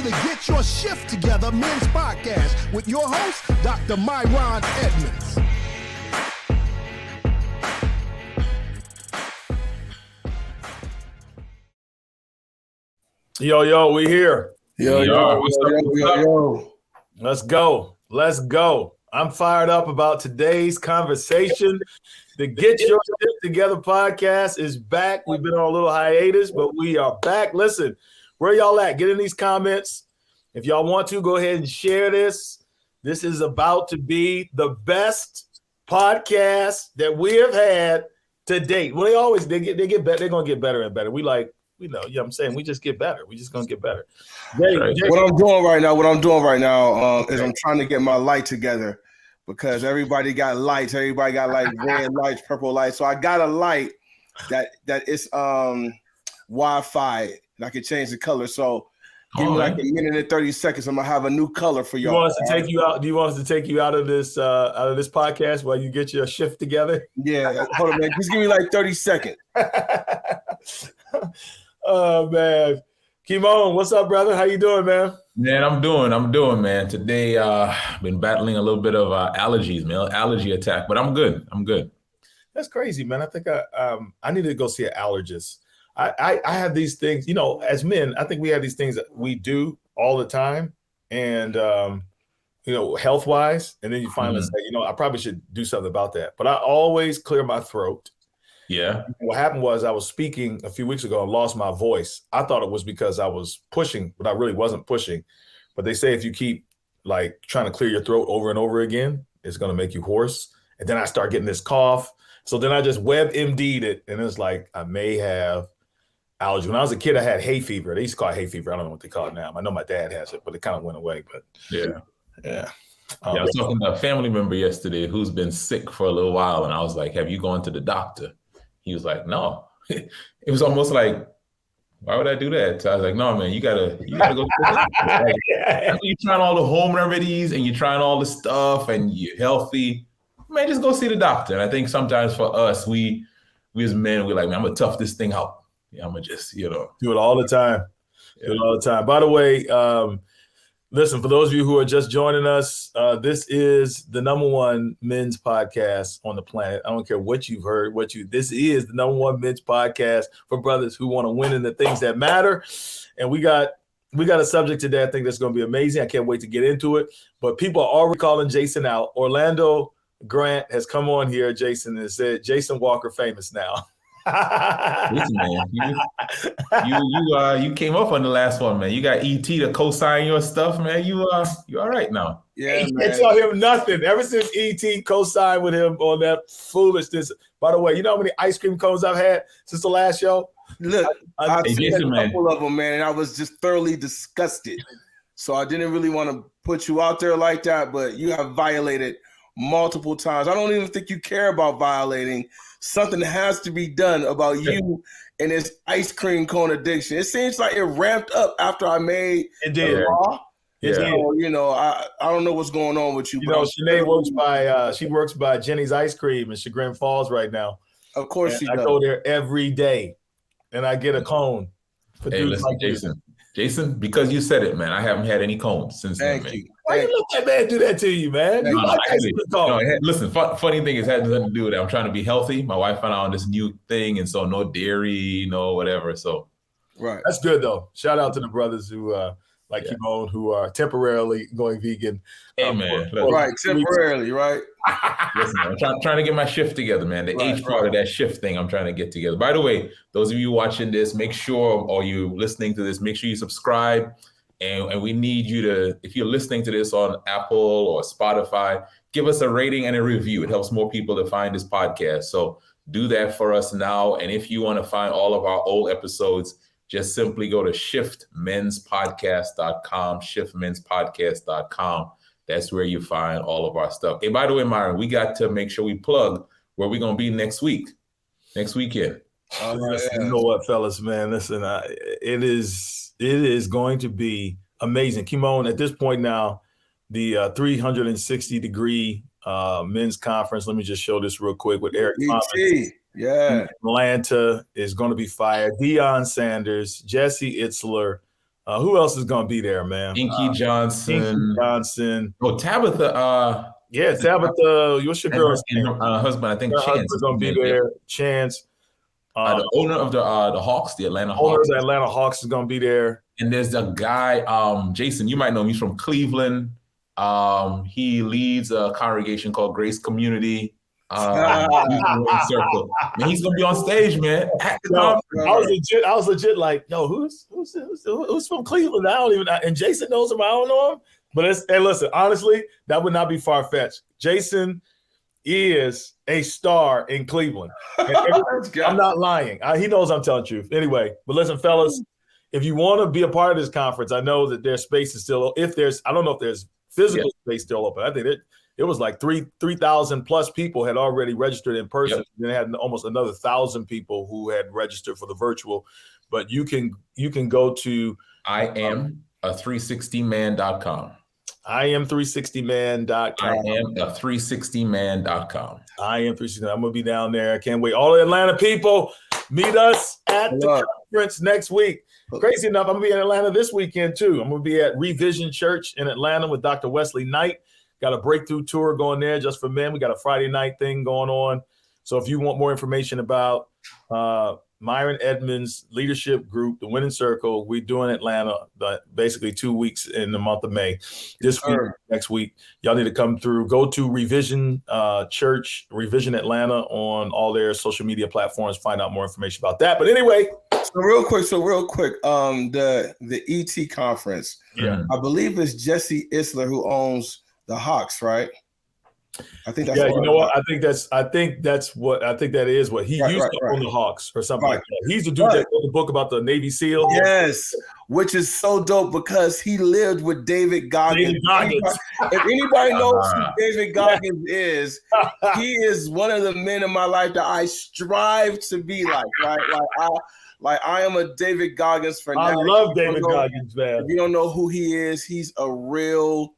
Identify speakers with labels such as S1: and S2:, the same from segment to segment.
S1: the Get Your S.H.I.F.T Together Men's Podcast with your host, Dr. MyRon Edmonds.
S2: Yo, we here.
S3: Yo.
S2: Let's go. I'm fired up about today's conversation. The Get Your S.H.I.F.T Together podcast is back. We've been on a little hiatus, but we are back. Listen, where y'all at? Get in these comments. If y'all want to, go ahead and share this. This is about to be the best podcast that we have had to date. Well, they get better. They're gonna get better and better. We know what I'm saying. We just get better. We just gonna get better.
S3: Jay. What I'm doing right now is I'm trying to get my light together because everybody got lights. Everybody got like red lights, purple lights. So I got a light that is Wi-Fi and I can change the color. So give me like a minute and 30 seconds. I'm gonna have a new color for y'all.
S2: You want us to take you out? Do you want us to take you out of this podcast while you get your S.H.I.F.T together?
S3: Yeah, hold on, man. Just give me like 30 seconds.
S2: Oh man, Kymone, what's up, brother? How you doing, man?
S4: Man, I'm doing, man. Today, been battling a little bit of allergies, man, allergy attack, but I'm good.
S2: That's crazy, man. I think I need to go see an allergist. I have these things, as men, I think we have these things that we do all the time, and health wise, and then you finally say, I probably should do something about that. But I always clear my throat.
S4: Yeah.
S2: What happened was I was speaking a few weeks ago and lost my voice. I thought it was because I was pushing, but I really wasn't pushing. But they say if you keep like trying to clear your throat over and over again, it's going to make you hoarse. And then I start getting this cough. So then I just WebMD'd it, and it's like I may have allergy. When I was a kid, I had hay fever. They used to call it hay fever. I don't know what they call it now. I know my dad has it, but it kind of went away. But
S4: yeah. I was talking to a family member yesterday who's been sick for a little while, and I was like, "Have you gone to the doctor?" He was like, "No." It was almost like, why would I do that? So I was like, "No, man, you gotta go to the doctor." Like, after you're trying all the home remedies and you're trying all the stuff and you're healthy, man, just go see the doctor. And I think sometimes for us, we as men, we're like, "Man, I'm gonna tough this thing out. I'm gonna just, do
S2: it all the time." Do it all the time. By the way, listen, for those of you who are just joining us, this is the #1 men's podcast on the planet. I don't care what you've heard, this is the #1 men's podcast for brothers who want to win in the things that matter. And we got a subject today I think that's going to be amazing. I can't wait to get into it. But people are already calling Jason out. Orlando Grant has come on here, Jason, and said, Jason Walker famous now.
S4: Listen, man, you came up on the last one, man. You got ET to co-sign your stuff, man. You all right now.
S2: Yeah, man. Can't tell him nothing. Ever since ET co-signed with him on that foolishness. By the way, you know how many ice cream cones I've had since the last show?
S3: Look, I've seen a couple of them, man, and I was just thoroughly disgusted. So I didn't really want to put you out there like that, but you have violated multiple times. I don't even think you care about violating. Something has to be done about you and this ice cream cone addiction. It seems like it ramped up after I made the law.
S2: Yeah.
S3: So, I don't know what's going on with you.
S2: Sinead works by Jenny's Ice Cream in Chagrin Falls right now.
S3: Of course she does.
S2: I go there every day, and I get a cone.
S4: Hey, listen, Jason, because you said it, man, I haven't had any cones since then, man.
S2: Why you let that man do that to you, man?
S4: Listen, funny thing is, it had nothing to do with it. I'm trying to be healthy. My wife found out on this new thing, and so no dairy, no whatever. So,
S2: right, that's good though. Shout out to the brothers who, like Kymone, who are temporarily going vegan.
S4: Hey, man,
S3: temporarily, right?
S4: Listen, I'm trying to get my S.H.I.F.T together, man. The H part of that S.H.I.F.T thing, I'm trying to get together. By the way, those of you watching this, make sure, or you listening to this, make sure you subscribe. And we need you to, if you're listening to this on Apple or Spotify, give us a rating and a review. It helps more people to find this podcast. So do that for us now. And if you want to find all of our old episodes, just simply go to shiftmenspodcast.com, shiftmenspodcast.com. That's where you find all of our stuff. Hey, by the way, MyRon, we got to make sure we plug where we're going to be next weekend.
S2: You know what, fellas, man, listen, it is going to be amazing. Kymone, at this point now, the 360-degree men's conference, let me just show this real quick with Eric Thomas.
S3: Yeah.
S2: Atlanta is going to be fire. Deion Sanders, Jesse Itzler, Who else is going to be there, man?
S4: Inky Johnson. Oh, Tabitha.
S2: Yeah, Tabitha. What's your girl's name?
S4: Husband, I think
S2: her
S4: Chance
S2: is going to be there. Chance.
S4: The owner of the Hawks, the Atlanta Hawks.
S2: Owner of the Atlanta Hawks is going to be there.
S4: And there's a guy, Jason, you might know him. He's from Cleveland. He leads a congregation called Grace Community. Circle. Man, he's gonna be on stage, man. I
S2: was legit like, yo, who's from Cleveland? I don't even. And Jason knows him. I don't know him. But listen, honestly, that would not be far fetched. Jason is a star in Cleveland. I'm not lying. He knows I'm telling the truth. Anyway, but listen, fellas, if you want to be a part of this conference, I know that their space is still. I don't know if there's physical space still open. I think it was like 3,000 plus people had already registered in person. Yep. Then they had almost another 1,000 people who had registered for the virtual. But you can go to
S4: Iam360man.com.
S2: Iam360man.com.
S4: Iam360man.com.
S2: Iam360. I'm gonna be down there. I can't wait. All the Atlanta people, meet us at the conference next week. Crazy enough, I'm gonna be in Atlanta this weekend too. I'm gonna be at Revision Church in Atlanta with Dr. Wesley Knight. Got a breakthrough tour going there just for men. We got a Friday night thing going on. So if you want more information about MyRon Edmonds leadership group, the Winning Circle, we're doing Atlanta, basically 2 weeks in the month of May. This week, next week, y'all need to come through. Go to Revision Church, Revision Atlanta on all their social media platforms. Find out more information about that. But anyway,
S3: so real quick, the ET conference.
S2: Yeah,
S3: I believe it's Jesse Isler who owns the Hawks, right? I think that's
S2: you know what? I think that is what he used to own the Hawks or something like that. He's the dude that wrote the book about the Navy SEAL.
S3: Yes, which is so dope because he lived with David Goggins. If anybody knows who David Goggins is, he is one of the men in my life that I strive to be like, right? I am a David Goggins fanatic.
S2: I love David Goggins, man.
S3: If you don't know who he is, he's a real.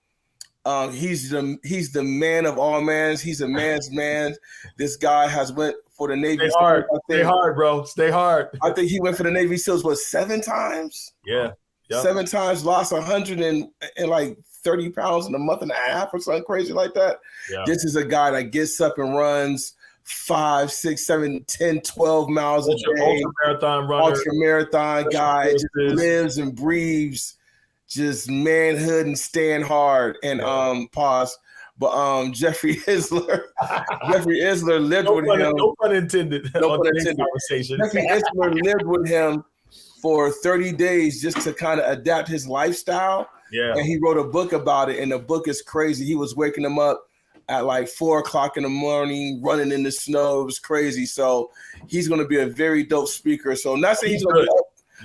S3: He's the man of all mans. He's a man's man. This guy has went for the Navy.
S2: Stay hard, bro. Stay hard.
S3: I think he went for the Navy SEALs 7 times.
S2: Yeah. Yep.
S3: 7 times, lost 100 and like 30 pounds in a month and a half or something crazy like that.
S2: Yeah.
S3: This is a guy that gets up and runs 5, 6, 7, 10, 12 miles a day.
S2: Ultra marathon runner.
S3: Ultra marathon guy. Just lives and breathes just manhood and staying hard. And Jeffrey Isler lived with him.
S2: No pun intended.
S3: No pun intended. Jeffrey Isler lived with him for 30 days just to kind of adapt his lifestyle.
S2: Yeah.
S3: And he wrote a book about it, and the book is crazy. He was waking him up at like 4:00 in the morning, running in the snow. It was crazy. So he's going to be a very dope speaker. So not saying he's going to be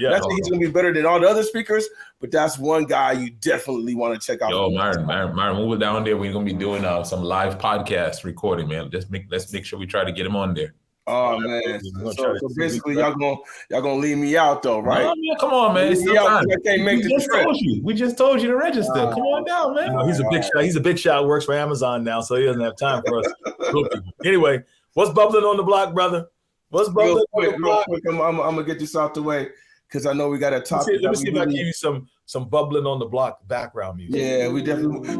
S3: Not saying he's going to be better than all the other speakers, but that's one guy you definitely want to check out.
S4: Yo, MyRon, move it down there. We're going to be doing some live podcast recording, man. Let's make sure we try to get him on there.
S3: Oh man! So basically, y'all gonna leave me out though, right?
S4: Oh, man, come on, man.
S3: I can't make the trip.
S4: We just told you to register. Come on down, man.
S2: He's a big shot. He's a big shot. Works for Amazon now, so he doesn't have time for us. Anyway, what's bubbling on the block, brother? What's bubbling on the block?
S3: Real quick, I'm gonna get this out the way because I know we got a topic.
S2: Let me see if I can give you some bubbling on the block background music.
S3: Yeah, we definitely.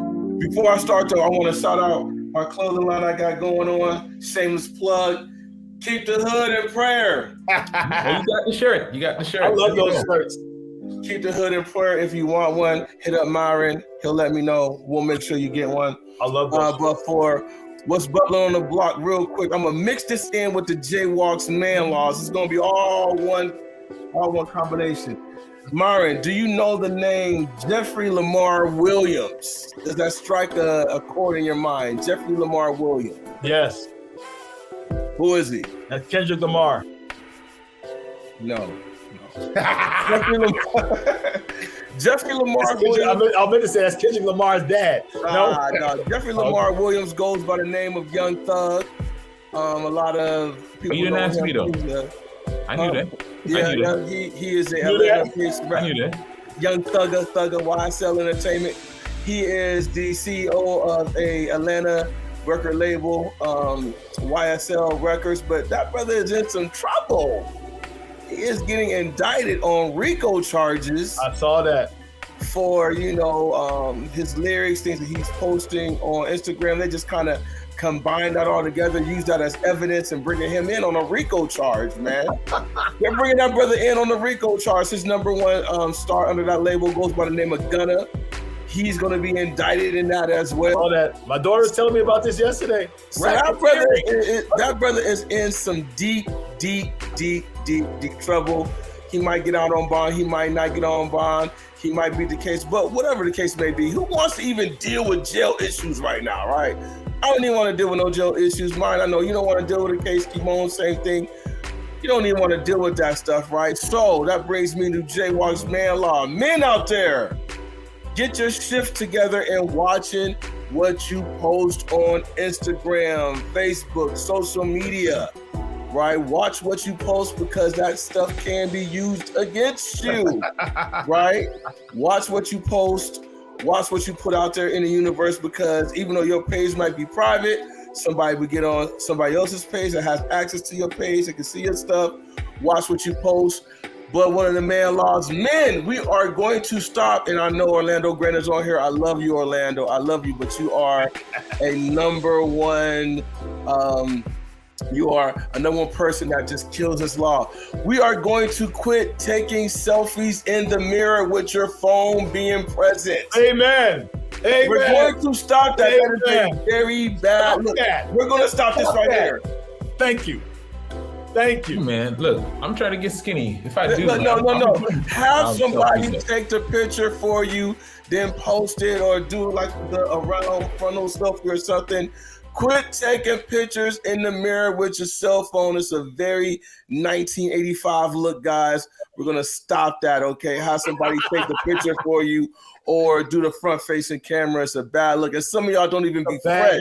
S3: Before I start though, I want to shout out my clothing line I got going on. Shameless plug. Keep the hood in prayer.
S4: You got the shirt.
S2: I love those shirts.
S3: Keep the hood in prayer. If you want one, hit up MyRon. He'll let me know. We'll make sure you get one.
S2: I love those.
S3: But for what's bubbling on the block, real quick, I'm gonna mix this in with the Jaywalks man laws. It's gonna be all one combination. MyRon, do you know the name Jeffery Lamar Williams? Does that strike a chord in your mind? Jeffery Lamar Williams.
S2: Yes.
S3: Who is he?
S2: That's Kendrick Lamar.
S3: No. Jeffrey Lamar Williams.
S2: I'll meant to say that's Kendrick Lamar's dad.
S3: No. Jeffrey Lamar Williams goes by the name of Young Thug. A lot of people.
S4: You didn't ask me though. I knew that.
S3: Yeah, he is a Atlanta-based rapper.
S4: I knew that.
S3: Young Thugger, YSL Entertainment. He is the CEO of a Atlanta record label, YSL Records, but that brother is in some trouble. He is getting indicted on RICO charges.
S2: I saw that.
S3: For, his lyrics, things that he's posting on Instagram. They just kind of combine that all together, use that as evidence, and bringing him in on a RICO charge, man. They're bringing that brother in on the RICO charge. His number one star under that label goes by the name of Gunna. He's going to be indicted in that as well.
S2: All that. My daughter was telling me about this yesterday.
S3: Right, that brother is in some deep trouble. He might get out on bond. He might not get on bond. He might beat the case. But whatever the case may be, who wants to even deal with jail issues right now, right? I don't even want to deal with no jail issues. Mine, I know you don't want to deal with a case. Kymone, same thing. You don't even want to deal with that stuff, right? So that brings me to Jaywalk's Man Law. Men out there, get your shift together and watching what you post on Instagram, Facebook, social media, right? Watch what you post because that stuff can be used against you, right? Watch what you post. Watch what you put out there in the universe because even though your page might be private, somebody would get on somebody else's page that has access to your page. They can see your stuff. Watch what you post. But one of the man laws, men, we are going to stop. And I know Orlando Grant is on here. I love you, Orlando. I love you, but you are a number one person that just kills this law. We are going to quit taking selfies in the mirror with your phone being present.
S2: Amen. Amen.
S3: We're going to stop that.
S2: Amen.
S3: That is a very bad. Look, we're going to stop this right here.
S2: Thank you. Thank you,
S4: man. Look, I'm trying to get skinny. If I do,
S3: no. Have somebody take the picture for you, then post it or do like the around frontal selfie or something. Quit taking pictures in the mirror with your cell phone. It's a very 1985 look, guys. We're going to stop that, okay? Have somebody take the picture for you or do the front-facing camera. It's a bad look. And some of y'all don't even be fresh.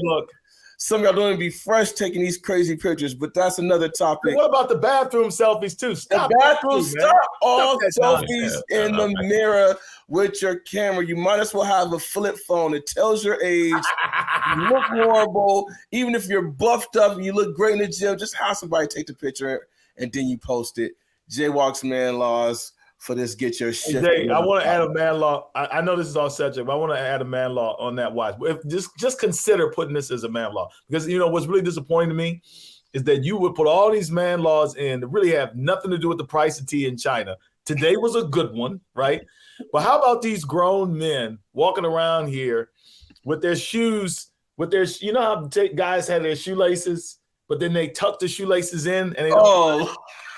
S3: Some of y'all don't even be fresh taking these crazy pictures, but that's another topic.
S2: What about the bathroom selfies, too?
S3: Stop the bathroom, stop all selfies in the mirror with your camera. You might as well have a flip phone. It tells your age. You look horrible. Even if you're buffed up and you look great in the gym, just have somebody take the picture and then you post it. Jaywalk's Man Laws for this Get Your S.H.I.F.T.
S2: Jay, I want to add a man law. I know this is all subject, but I want to add a man law on that watch. If just consider putting this as a man law, because what's really disappointing to me is that you would put all these man laws in that really have nothing to do with the price of tea in China. Today was a good one, right? But how about these grown men walking around here with their shoes, how guys have their shoelaces, but then they tuck the shoelaces in and they don't.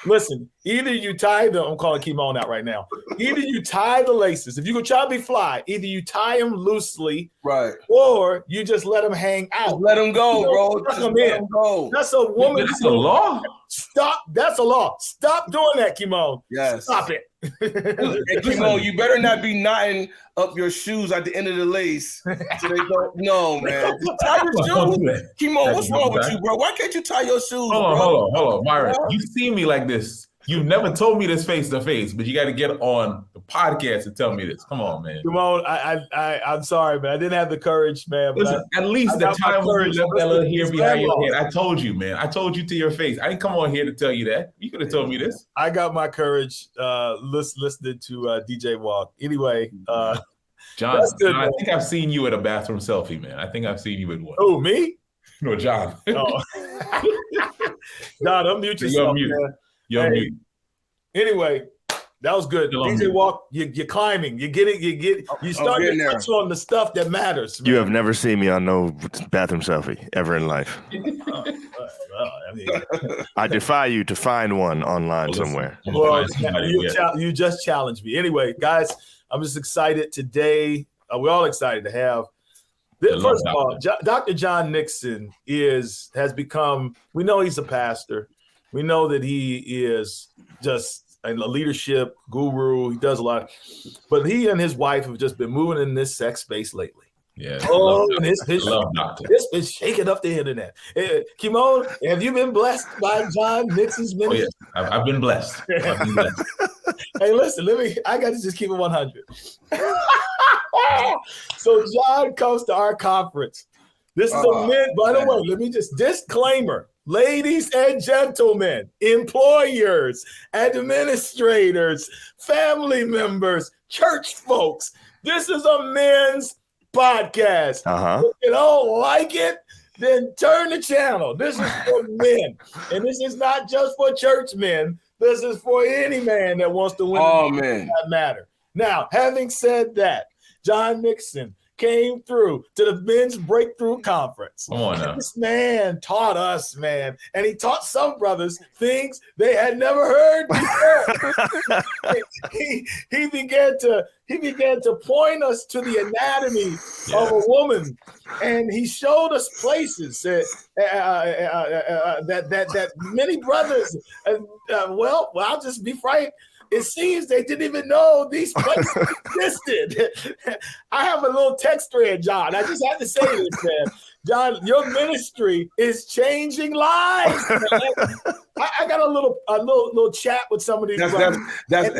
S2: Listen, either you tie them, I'm calling Kymone out right now. Either you tie the laces. If you go try to be fly, either you tie them loosely,
S3: right,
S2: or you just let them hang out.
S3: Just let them go, bro.
S2: Just let them go. That's a woman.
S4: That's a law.
S2: Stop. That's a law. Stop doing that, Kymone.
S3: Yes.
S2: Stop it.
S3: Hey, Kymone, you better not be knotting up your shoes at the end of the lace so they don't. No, man. Just tie your shoes. Kymone, what's wrong with you, bro? Why can't you tie your shoes?
S4: Hold on, MyRon. You see me like this. You never told me this face to face, but you got to get on the podcast and tell me this. Come on, man.
S2: Kymone, I'm sorry, man. I didn't have the courage, man. But
S4: listen, at least the time when you left that little hair behind your head, I told you, man. I told you to your face. I didn't come on here to tell you that. You could have told me this.
S2: I got my courage listening to DJ Walk. Anyway,
S4: John, I think I've seen you at a bathroom selfie, man. I think I've seen you at one.
S2: Oh, me?
S4: No, John.
S2: Oh. John, unmute yourself, man.
S4: You're mute.
S2: Anyway, that was good. DJ Walk, you're climbing. You start to touch on the stuff that matters. Man.
S5: You have never seen me on no bathroom selfie ever in life. I defy you to find one online somewhere.
S2: Well, you just challenged me. Anyway, guys, I'm just excited today. We're all excited to have. First of all, Dr. John Nixon has become. We know he's a pastor. We know that he is just a leadership guru. He does a lot. But he and his wife have just been moving in this sex space lately.
S4: Yeah.
S2: And it's been shaking up the internet. Kymone, have you been blessed by John Nixon's ministry?
S4: Oh, yeah. I've been blessed.
S2: Hey, listen, I got to just keep it 100. So John comes to our conference. This is a man, by the way, let me just disclaimer. ladies and gentlemen, employers, administrators, family members, church folks, this is a men's podcast. If you don't like it, then turn the channel. This is for men. And this is not just for church men. This is for any man that wants to win that matter. Now, having said that, John Nixon came through to the Men's Breakthrough Conference.
S4: Come on now.
S2: This man taught us, man, and he taught some brothers things they had never heard before. he began to point us to the anatomy of a woman, and he showed us places that many brothers. Well, I'll just be frank. It seems they didn't even know these places existed. I have a little text thread, John. I just have to say this, man. John, your ministry is changing lives. I got a little chat with some of these.
S3: That's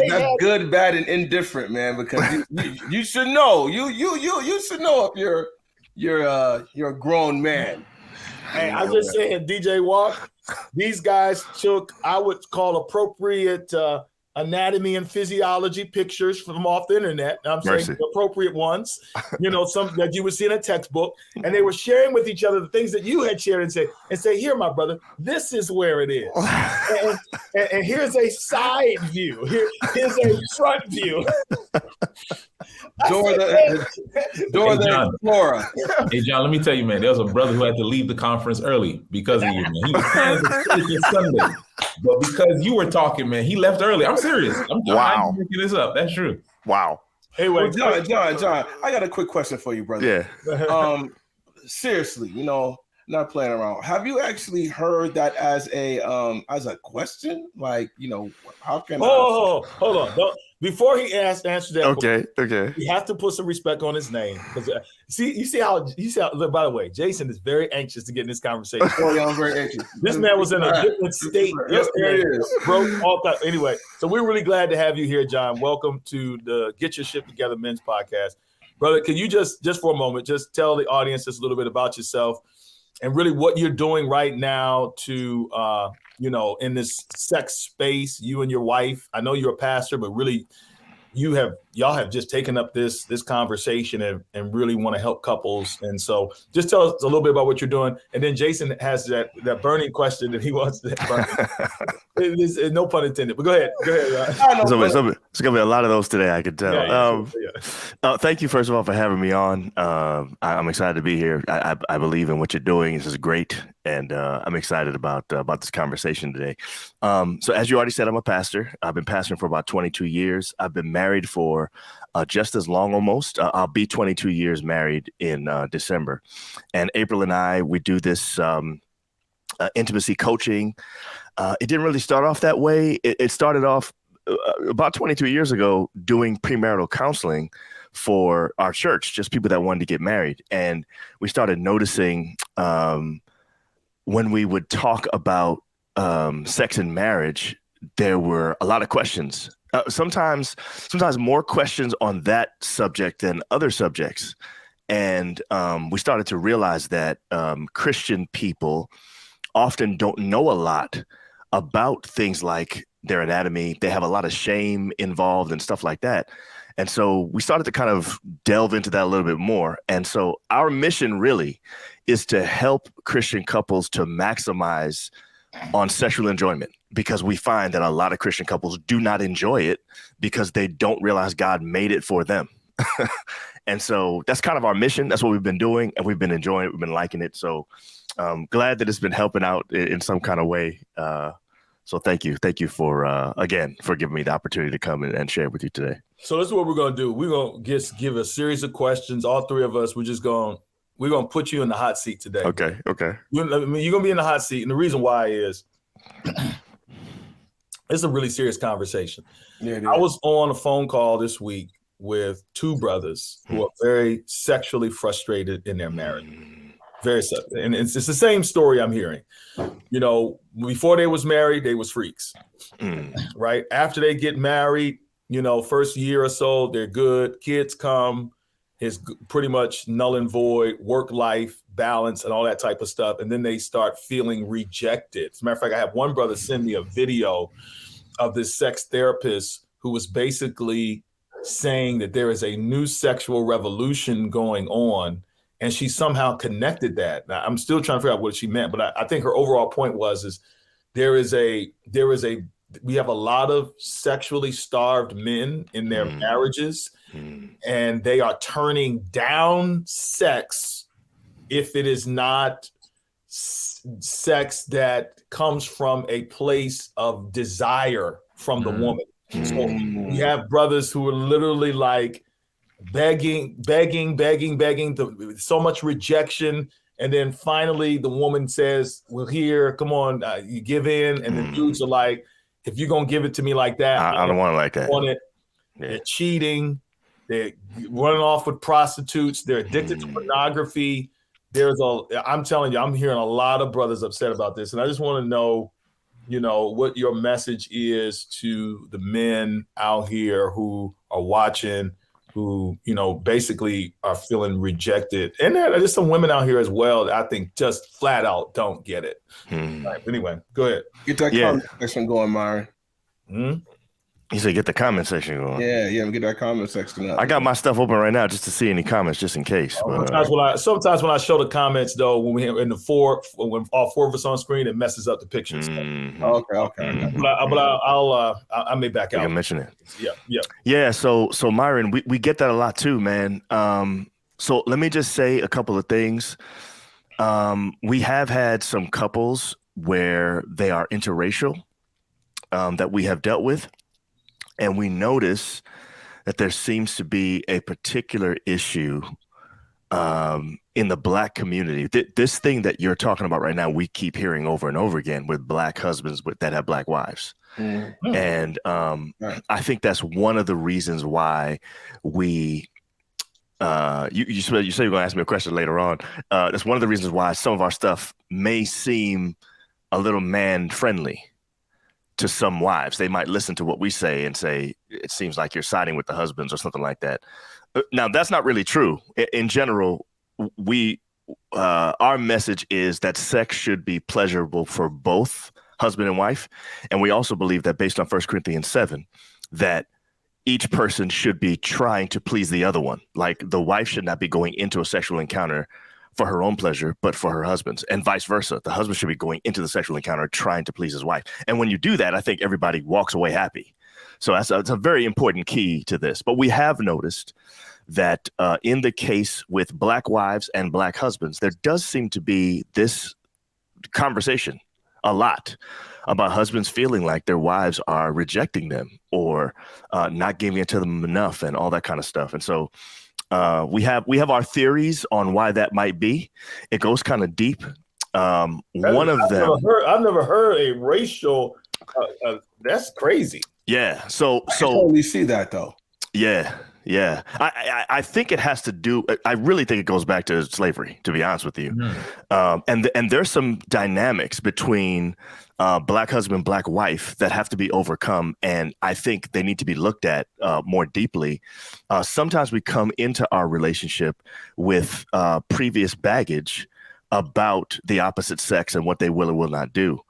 S3: good, bad, and indifferent, man. Because you should know. You should know if you're a grown man.
S2: Hey, I'm just saying, DJ Walk. These guys took, I would call appropriate. Anatomy and physiology pictures from off the internet. I'm saying the appropriate ones, some that you would see in a textbook, and they were sharing with each other the things that you had shared and say, here, my brother, this is where it is. and here's a side view. Here's a front view.
S3: Door the Flora.
S4: Hey, John, let me tell you, man, there was a brother who had to leave the conference early because of you, man. He was planning to finish this Sunday. But because you were talking, man, he left early. I'm serious. I'm not making this up. That's true.
S5: Wow.
S2: Anyway,
S3: John, I got a quick question for you, brother.
S5: Yeah.
S3: Seriously, not playing around. Have you actually heard that as a question? Like, how can
S2: hold on. Before he answers that,
S5: okay.
S2: You have to put some respect on his name. You see how. By the way, Jason is very anxious to get in this conversation.
S3: I'm very anxious.
S2: This man was in a different state yesterday. Anyway, so we're really glad to have you here, John. Welcome to the Get Your S.H.I.F.T Together Men's Podcast, brother. Can you just for a moment just tell the audience just a little bit about yourself and really what you're doing right now to in this sex space, you and your wife. I know you're a pastor, but really y'all have just taken up this conversation and really want to help couples. And so just tell us a little bit about what you're doing. And then Jason has that burning question that he wants to no pun intended, but go ahead.
S5: There's going to be a lot of those today, I could tell. Thank you, first of all, for having me on. I'm excited to be here. I believe in what you're doing. This is great. And I'm excited about this conversation today. So as you already said, I'm a pastor. I've been pastoring for about 22 years. I've been married for just as long almost. I'll be 22 years married in December. And April and I, we do this intimacy coaching. It didn't really start off that way. It started off about 22 years ago doing premarital counseling for our church, just people that wanted to get married. And we started noticing when we would talk about sex and marriage, there were a lot of questions. Sometimes more questions on that subject than other subjects. And we started to realize that Christian people often don't know a lot about things like their anatomy. They have a lot of shame involved and stuff like that. And so we started to kind of delve into that a little bit more. And so our mission really is to help Christian couples to maximize on sexual enjoyment, because we find that a lot of Christian couples do not enjoy it because they don't realize God made it for them. And so that's kind of our mission. That's what we've been doing, and we've been enjoying it. We've been liking it. So glad that it's been helping out in some kind of way. So thank you. Thank you for, again, for giving me the opportunity to come and share with you today.
S2: So this is what we're going to do. We're going to just give a series of questions. All three of us, we're going to put you in the hot seat today.
S5: Okay.
S2: You're going to be in the hot seat. And the reason why is it's a really serious conversation. Yeah, I was on a phone call this week with two brothers who are very sexually frustrated in their marriage. Very sexual. And it's the same story I'm hearing. Before they was married, they was freaks, right? After they get married, first year or so, they're good. Kids come, it's pretty much null and void, work life, balance and all that type of stuff. And then they start feeling rejected. As a matter of fact, I have one brother send me a video of this sex therapist who was basically saying that there is a new sexual revolution going on. And she somehow connected that. Now, I'm still trying to figure out what she meant, but I think her overall point is we have a lot of sexually starved men in their marriages, and they are turning down sex if it is not sex that comes from a place of desire from the woman. So we have brothers who are literally like begging, so much rejection. And then finally the woman says, well, here, come on, you give in. And the dudes are like, if you're going to give it to me like that,
S5: I don't want it like that.
S2: Want it. Yeah. They're cheating. They're running off with prostitutes. They're addicted to pornography. I'm telling you, I'm hearing a lot of brothers upset about this. And I just want to know, what your message is to the men out here who are watching, who, basically are feeling rejected. And there are just some women out here as well that I think just flat out don't get it. Right, anyway, go ahead.
S3: Get that comment section going, MyRon.
S5: You said get the comment section going.
S3: Yeah, get that comment section up.
S5: I got my stuff open right now just to see any comments, just in case.
S2: Sometimes when I show the comments, though, when we have when all four of us on screen, it messes up the pictures.
S3: Okay.
S2: But I may back out.
S5: You can mention it.
S2: Yeah.
S5: So MyRon, we get that a lot too, man. So let me just say a couple of things. We have had some couples where they are interracial that we have dealt with. And we notice that there seems to be a particular issue in the Black community. This thing that you're talking about right now, we keep hearing over and over again with Black husbands that have Black wives. And I think that's one of the reasons why we you said you're going to ask me a question later on. That's one of the reasons why some of our stuff may seem a little man-friendly to some wives. They might listen to what we say and say, it seems like you're siding with the husbands or something like that. Now, that's not really true. In general, our message is that sex should be pleasurable for both husband and wife. And we also believe that based on 1 Corinthians 7, that each person should be trying to please the other one. Like the wife should not be going into a sexual encounter for her own pleasure, but for her husband's, and vice versa. The husband should be going into the sexual encounter trying to please his wife. And when you do that, I think everybody walks away happy. So that's a very important key to this. But we have noticed that in the case with Black wives and Black husbands, there does seem to be this conversation a lot about husbands feeling like their wives are rejecting them or not giving it to them enough and all that kind of stuff. And so we have our theories on why that might be. It goes kind of deep. I've never heard a racial. That's crazy. Yeah. So
S3: I totally see that though.
S5: Yeah. I think it has to do. I really think it goes back to slavery, to be honest with you. And there's some dynamics between Black husband, Black wife that have to be overcome. And I think they need to be looked at more deeply. Sometimes we come into our relationship with previous baggage about the opposite sex and what they will or will not do.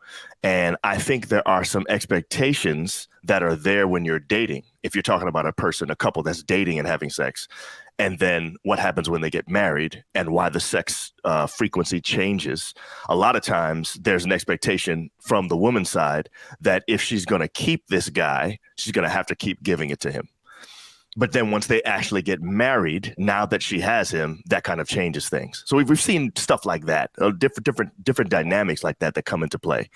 S5: And I think there are some expectations that are there when you're dating. If you're talking about a couple that's dating and having sex, and then what happens when they get married and why the sex frequency changes. A lot of times there's an expectation from the woman's side that if she's going to keep this guy, she's going to have to keep giving it to him. But then once they actually get married, now that she has him, that kind of changes things. So we've seen stuff like that, different dynamics like that come into play.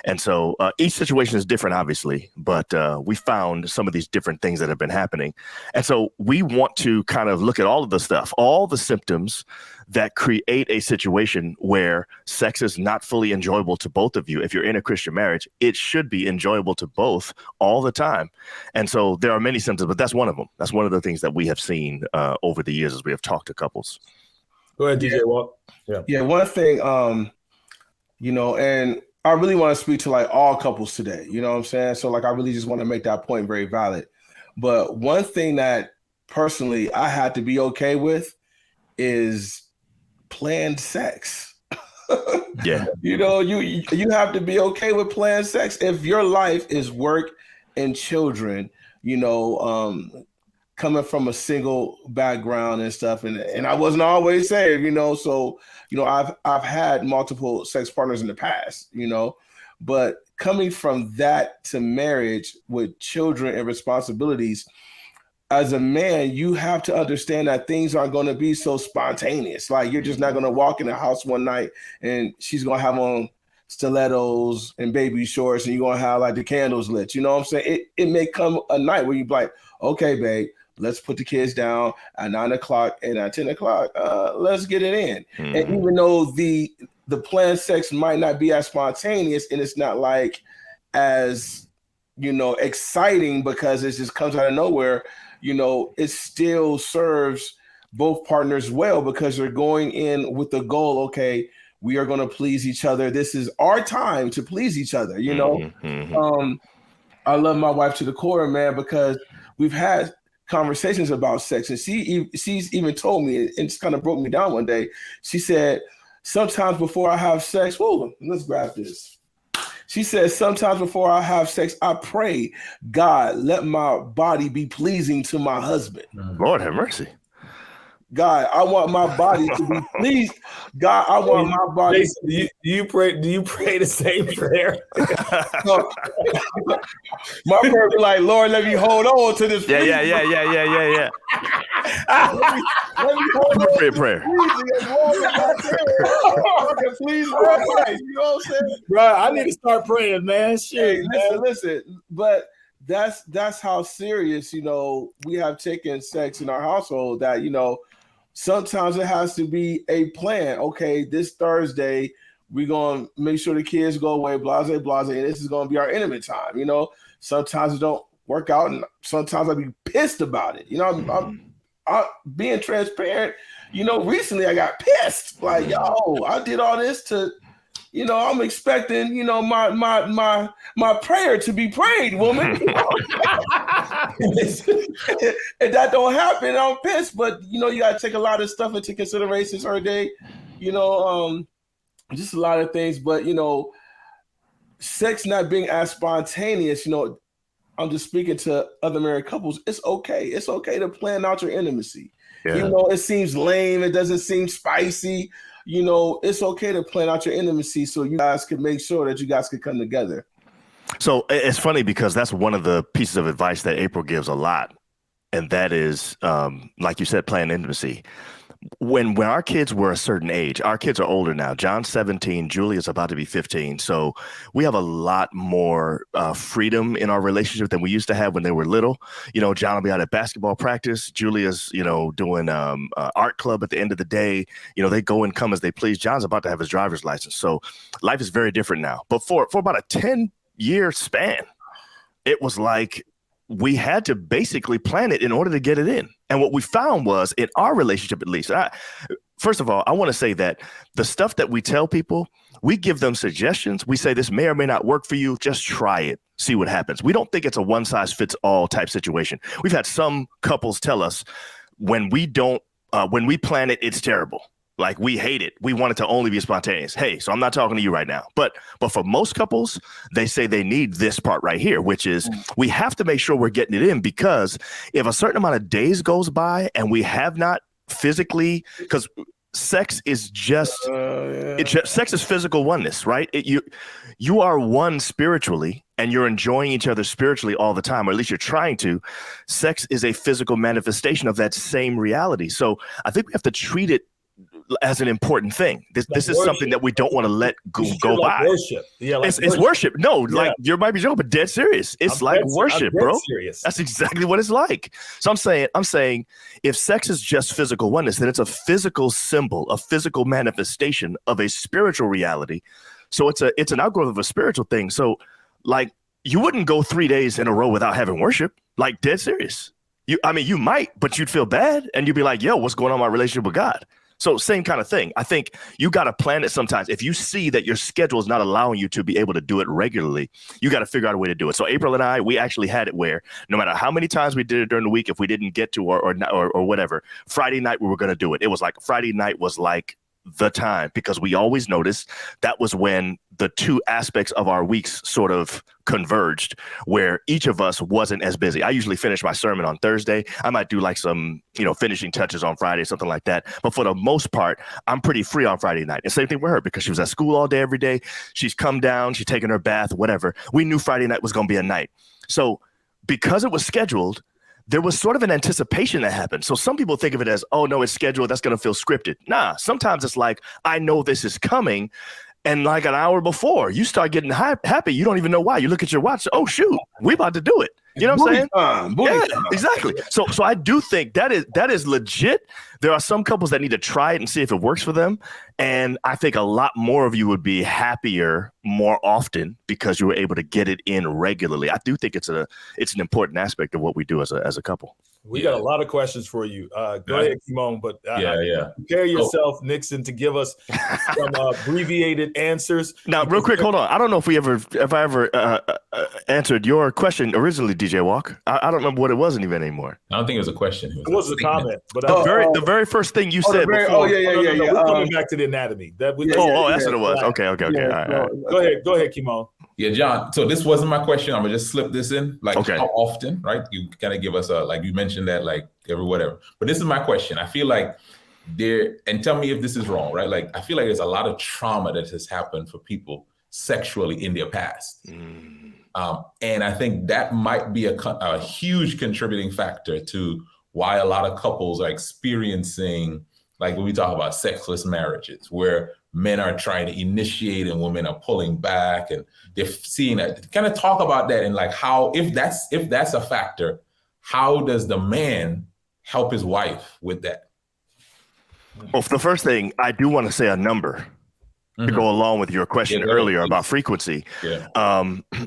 S5: And so each situation is different, obviously, but we found some of these different things that have been happening. And so we want to kind of look at all of the stuff, all the symptoms that create a situation where sex is not fully enjoyable to both of you. If you're in a Christian marriage, it should be enjoyable to both all the time. And so there are many symptoms, but that's one of them. That's one of the things that we have seen over the years as we have talked to couples.
S2: Go ahead, DJ Walt.
S3: Yeah, one thing, and I really want to speak to like all couples today, you know what I'm saying? So like, I really just want to make that point very valid. But one thing that personally I had to be okay with is planned sex.
S5: Yeah.
S3: You have to be okay with planned sex. If your life is work and children, coming from a single background and stuff, and I wasn't always saved, so I've had multiple sex partners in the past, but coming from that to marriage with children and responsibilities, as a man, you have to understand that things aren't going to be so spontaneous. Like, you're just not going to walk in the house one night and she's going to have on stilettos and baby shorts and you're going to have like the candles lit. You know what I'm saying? It may come a night where you're like, okay, babe, let's put the kids down at 9 o'clock and at 10 o'clock, let's get it in. Mm-hmm. And even though the planned sex might not be as spontaneous and it's not like as, exciting because it just comes out of nowhere, it still serves both partners well because they're going in with the goal, okay, we are going to please each other. This is our time to please each other, Mm-hmm. I love my wife to the core, man, because we've had conversations about sex, and she's even told me, and it's kind of broke me down one day. She said, sometimes before I have sex, let's grab this. She says, sometimes before I have sex, I pray, God, let my body be pleasing to my husband.
S5: Lord have mercy.
S3: God, I want my body to be pleased. God, I want my body.
S2: Do you pray the same prayer?
S3: My prayer be like, Lord, let me hold on to this.
S5: Yeah.
S3: Let me hold on
S5: to prayer.
S3: Please, you know what I'm saying?
S2: Bro, I need to start praying, man. Shit,
S3: listen. But that's how serious, we have taken sex in our household that, sometimes it has to be a plan. Okay, this Thursday, we're going to make sure the kids go away, blase, and this is going to be our intimate time. Sometimes it don't work out, and sometimes I'll be pissed about it. I'm being transparent. Recently I got pissed. Like, I did all this to, I'm expecting, my prayer to be prayed, woman. And that don't happen, I'm pissed. But you got to take a lot of stuff into consideration her day. Just a lot of things. But sex not being as spontaneous. I'm just speaking to other married couples. It's okay. It's okay to plan out your intimacy. Yeah. Even though it seems lame, it doesn't seem spicy. It's okay to plan out your intimacy so you guys can make sure that you guys can come together.
S5: So it's funny because that's one of the pieces of advice that April gives a lot. And that is, like you said, plan intimacy. When our kids were a certain age, our kids are older now. John's 17, Julia's about to be 15. So we have a lot more freedom in our relationship than we used to have when they were little. John will be out at basketball practice. Julia's, doing art club at the end of the day. They go and come as they please. John's about to have his driver's license. So life is very different now. But for about a 10-year span, it was like we had to basically plan it in order to get it in. And what we found was, in our relationship at least, first of all, I want to say that the stuff that we tell people, we give them suggestions. We say this may or may not work for you. Just try it. See what happens. We don't think it's a one-size-fits-all type situation. We've had some couples tell us when we plan it, it's terrible. Like, we hate it. We want it to only be spontaneous. Hey, so I'm not talking to you right now. But for most couples, they say they need this part right here, which is we have to make sure we're getting it in, because if a certain amount of days goes by and we have not physically, because sex is just sex is physical oneness, right? You are one spiritually, and you're enjoying each other spiritually all the time, or at least you're trying to. Sex is a physical manifestation of that same reality. So I think we have to treat it as an important thing. This is worship. Something that we don't want to let go by.
S2: Worship. Yeah,
S5: it's worship. No, like, you might be joking, but dead serious. It's like worship, bro. Serious. That's exactly what it's like. So I'm saying if sex is just physical oneness, then it's a physical symbol, a physical manifestation of a spiritual reality. So it's an outgrowth of a spiritual thing. So, like, you wouldn't go 3 days in a row without having worship. Like, dead serious. You might, but you'd feel bad, and you'd be like, yo, what's going on in my relationship with God? So same kind of thing. I think you got to plan it sometimes. If you see that your schedule is not allowing you to be able to do it regularly, you got to figure out a way to do it. So April and I, we actually had it where no matter how many times we did it during the week, if we didn't get to or whatever, Friday night we were going to do it. It was like Friday night was like the time, because we always noticed that was when the two aspects of our weeks sort of converged, where each of us wasn't as busy. I usually finish my sermon on Thursday. I might do like some, finishing touches on Friday, something like that. But for the most part, I'm pretty free on Friday night. And same thing with her, because she was at school all day, every day. She's come down, she's taking her bath, whatever. We knew Friday night was going to be a night. So because it was scheduled, there was sort of an anticipation that happened. So some people think of it as, oh, no, it's scheduled, that's going to feel scripted. Nah, sometimes it's like, I know this is coming. And like an hour before, you start getting happy. You don't even know why. You look at your watch. Oh, shoot, we about to do it. You know what I'm saying? Yeah, exactly. So I do think that is legit. There are some couples that need to try it and see if it works for them. And I think a lot more of you would be happier more often because you were able to get it in regularly. I do think it's an important aspect of what we do as a couple.
S2: We got a lot of questions for you. Go ahead, Kymone, but prepare yourself, Nixon, to give us some abbreviated answers. Now,
S5: real quick, hold on. I don't know if I ever answered your question originally, DJ Walk. I don't remember what it was even anymore.
S4: I don't think it was a question.
S2: It was a comment. But
S5: the very first thing you said before.
S2: We're coming back to the anatomy.
S5: That's what it was. Okay. All right.
S2: Go ahead, Kymone.
S4: Yeah, John. So this wasn't my question. I'm gonna just slip this in. How often, right? You kind of give us like you mentioned that like every whatever. But this is my question. I feel like and tell me if this is wrong, right? Like I feel like there's a lot of trauma that has happened for people sexually in their past. And I think that might be a huge contributing factor to why a lot of couples are experiencing, like when we talk about sexless marriages, where men are trying to initiate and women are pulling back, and they're seeing that. Kind of talk about that and like how, if that's a factor, how does the man help his wife with that?
S5: Well, the first thing, I do want to say a number to go along with your question earlier about frequency. There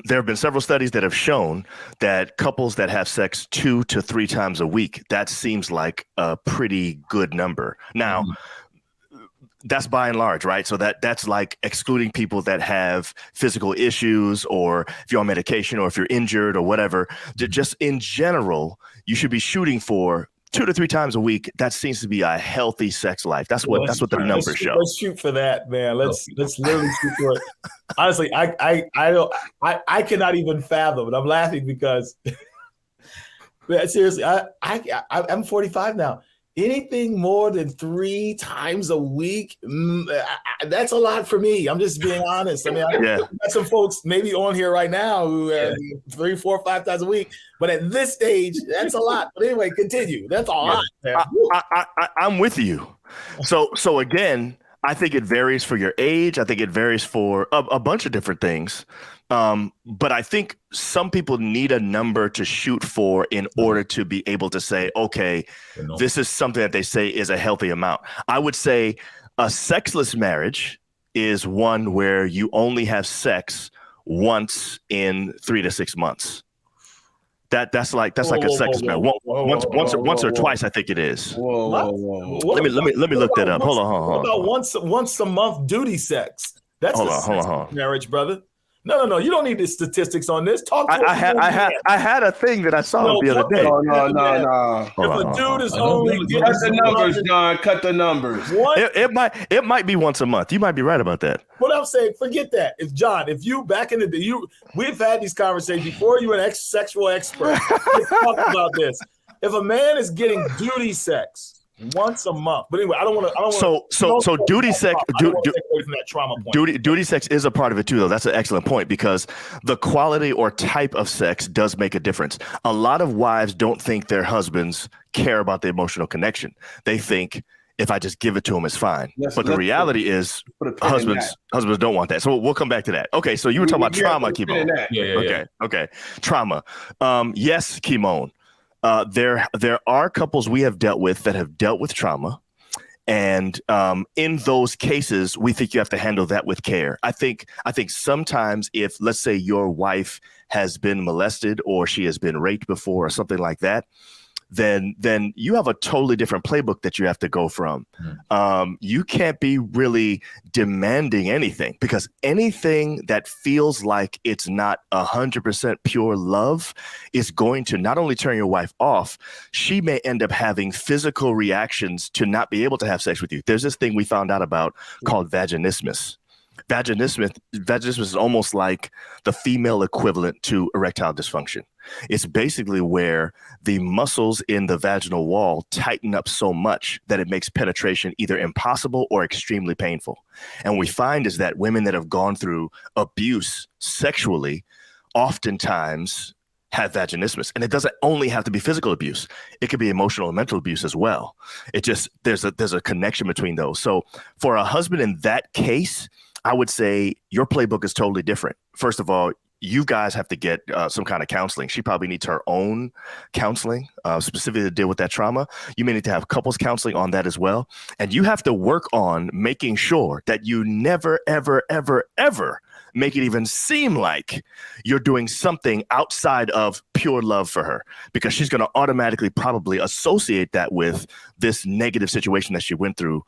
S5: have been several studies that have shown that couples that have sex 2 to 3 times a week, that seems like a pretty good number. Now, that's by and large, right? So that's like excluding people that have physical issues, or if you're on medication, or if you're injured or whatever. Just in general, you should be shooting for 2 to 3 times a week. That seems to be a healthy sex life. That's what the numbers show.
S2: Let's shoot for that, man. Let's literally shoot for it. Honestly, I cannot even fathom it. I'm laughing because man, seriously, I'm 45 now. Anything more than 3 times a week, that's a lot for me. I'm just being honest. I mean, I got some folks maybe on here right now who have 3, 4, 5 times a week, but at this stage, that's a lot. But anyway, continue. That's a lot.
S5: I'm with you. So again, I think it varies for your age. I think it varies for a bunch of different things. But I think some people need a number to shoot for in order to be able to say, okay, this is something that they say is a healthy amount. I would say a sexless marriage is one where you only have sex once in 3 to 6 months. That's like a sexless marriage. Once or twice, I think it is. Let me look that up. Hold on.
S2: What about once a month duty sex? That's a marriage, brother. No. You don't need the statistics on this.
S5: I had a thing that I saw the other day.
S3: No.
S2: If a dude is only
S3: cut the numbers, John. Cut the numbers.
S5: It might be once a month. You might be right about that.
S2: What I'm saying, forget that. If you back in the day, we've had these conversations before. You're an sexual expert. Let's talk about this. If a man is getting duty sex once a month, but anyway, I don't want to.
S5: So duty sex, duty sex is a part of it too, though. That's an excellent point, because the quality or type of sex does make a difference. A lot of wives don't think their husbands care about the emotional connection. They think, if I just give it to him, it's fine. But the reality is, husbands don't want that. So we'll come back to that. Okay, so you were talking about trauma, Kymone. Okay, trauma. Yes, Kymone. There are couples we have dealt with that have dealt with trauma. And in those cases, we think you have to handle that with care. I think sometimes if, let's say, your wife has been molested or she has been raped before or something like that, then you have a totally different playbook that you have to go from. You can't be really demanding anything, because anything that feels like it's not 100% pure love is going to not only turn your wife off, she may end up having physical reactions to not be able to have sex with you. There's this thing we found out about called vaginismus. Vaginismus is almost like the female equivalent to erectile dysfunction. It's basically where the muscles in the vaginal wall tighten up so much that it makes penetration either impossible or extremely painful. And what we find is that women that have gone through abuse sexually oftentimes have vaginismus. And it doesn't only have to be physical abuse. It could be emotional and mental abuse as well. It just, there's a connection between those. So for a husband in that case, I would say your playbook is totally different. First of all, you guys have to get some kind of counseling. She probably needs her own counseling, specifically to deal with that trauma. You may need to have couples counseling on that as well. And you have to work on making sure that you never, ever, ever, ever make it even seem like you're doing something outside of pure love for her, because she's going to automatically probably associate that with this negative situation that she went through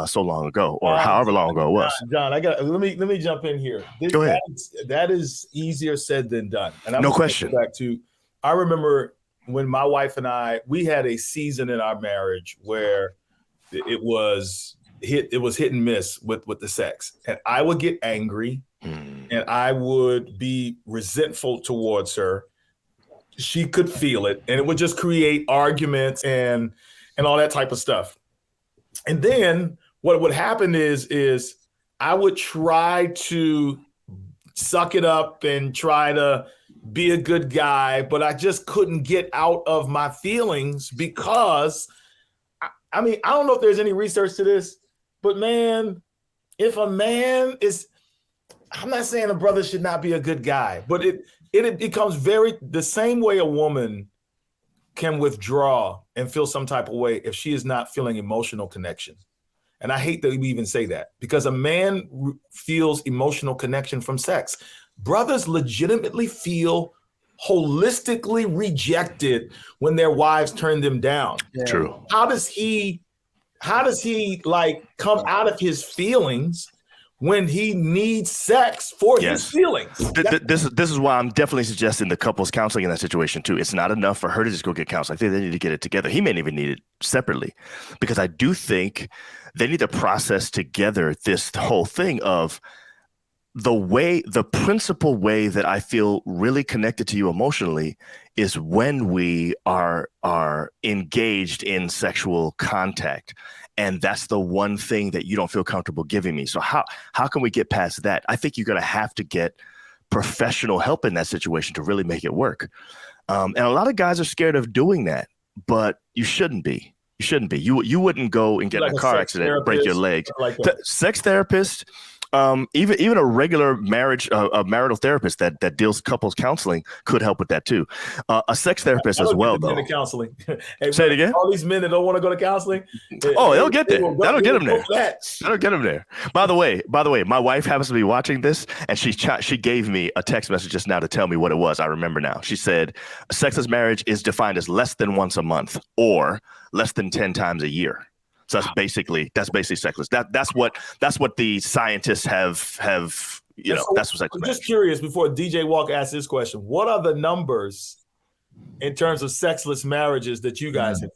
S5: so long ago, or however long ago it was.
S2: John, let me jump in here.
S5: Go ahead.
S2: That is easier said than done. And
S5: no question.
S2: I remember when my wife and we had a season in our marriage where it was hit and miss with the sex, and I would get angry. And I would be resentful towards her. She could feel it, and it would just create arguments and all that type of stuff. And then what would happen is I would try to suck it up and try to be a good guy, but I just couldn't get out of my feelings, because I mean, I don't know if there's any research to this, but man, if a man is, I'm not saying a brother should not be a good guy, but it becomes the same way a woman can withdraw and feel some type of way if she is not feeling emotional connection. And I hate that we even say that, because a man feels emotional connection from sex. Brothers legitimately feel holistically rejected when their wives turn them down.
S5: Yeah. True.
S2: How does he like come out of his feelings when he needs sex for his feelings?
S5: This is why I'm definitely suggesting the couples counseling in that situation too. It's not enough for her to just go get counseling. I think they need to get it together. He may even need it separately, because I do think they need to process together this whole thing of the principal way that I feel really connected to you emotionally is when we are engaged in sexual contact. And that's the one thing that you don't feel comfortable giving me. So how can we get past that? I think you're going to have to get professional help in that situation to really make it work. And a lot of guys are scared of doing that, but you shouldn't be. You shouldn't be. You wouldn't go and get in a car accident and break your legs. Sex therapist, even a regular marital therapist that deals couples counseling could help with that too. A sex therapist as well, though.
S2: Counseling.
S5: Hey, say it again.
S2: All these men that don't want to go to counseling.
S5: They'll get there. That'll get them there. That'll get them there. By the way, my wife happens to be watching this, and she gave me a text message just now to tell me what it was. I remember now. She said, "A sexless marriage is defined as less than once a month or less than 10 times a year." So that's basically sexless. That's what the scientists have that's what sexless.
S2: I'm just curious, before DJ Walk asks this question, what are the numbers in terms of sexless marriages that you guys have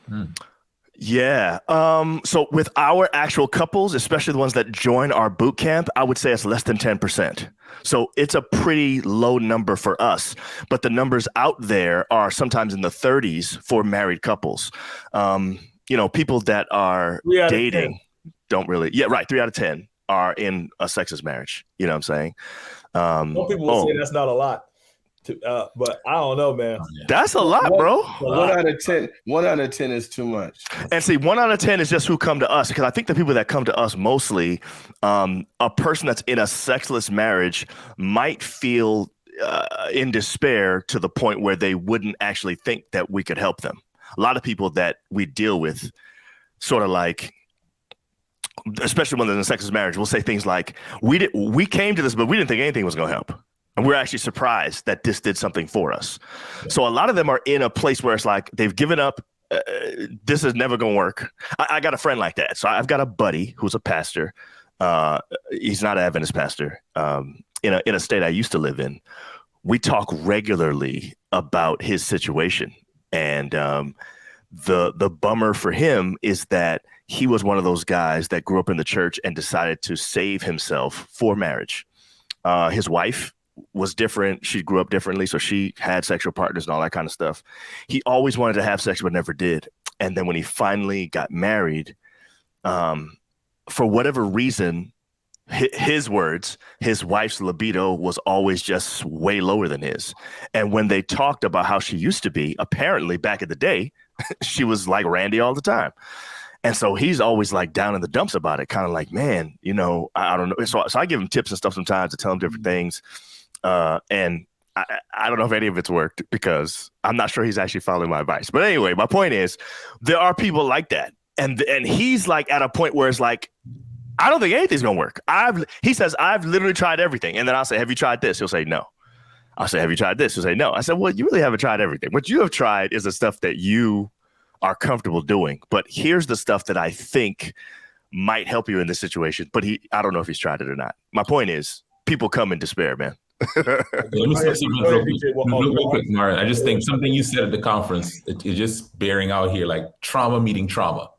S2: found?
S5: Yeah. So with our actual couples, especially the ones that join our boot camp, I would say it's less than 10%. So it's a pretty low number for us, but the numbers out there are sometimes in the 30s for married couples. People that are dating don't really. Yeah, right. 3 out of 10 are in a sexless marriage. You know what I'm saying?
S2: Some people will say that's not a lot, but I don't know, man.
S5: That's a lot, bro.
S3: 1 out of 10. 1 out of 10 is too much.
S5: And see, 1 out of 10 is just who come to us, because I think the people that come to us mostly, a person that's in a sexless marriage might feel in despair to the point where they wouldn't actually think that we could help them. A lot of people that we deal with sort of like, especially when they're in a sexless marriage, will say things like, we came to this, but we didn't think anything was going to help. And we're actually surprised that this did something for us. So a lot of them are in a place where it's like they've given up. This is never going to work. I got a friend like that. So I've got a buddy who's a pastor. He's not an Adventist pastor. In a state I used to live in. We talk regularly about his situation. And the bummer for him is that he was one of those guys that grew up in the church and decided to save himself for marriage. His wife was different. She grew up differently. So she had sexual partners and all that kind of stuff. He always wanted to have sex, but never did. And then when he finally got married, for whatever reason, his words, his wife's libido was always just way lower than his. And when they talked about how she used to be, apparently back in the day, she was like Randy all the time. And so he's always like down in the dumps about it, kind of like, man, you know, I don't know. So I give him tips and stuff sometimes to tell him different things. And I don't know if any of it's worked because I'm not sure he's actually following my advice. But anyway, my point is there are people like that. And he's like at a point where it's like, I don't think anything's going to work. He says, I've literally tried everything. And then I'll say, have you tried this? He'll say, no. I'll say, have you tried this? He'll say, no. I said, well, you really haven't tried everything. What you have tried is the stuff that you are comfortable doing. But here's the stuff that I think might help you in this situation. But I don't know if he's tried it or not. My point is people come in despair, man.
S4: Let me say something real quick, MyRon. I just think something you said at the conference is just bearing out here, like trauma meeting trauma.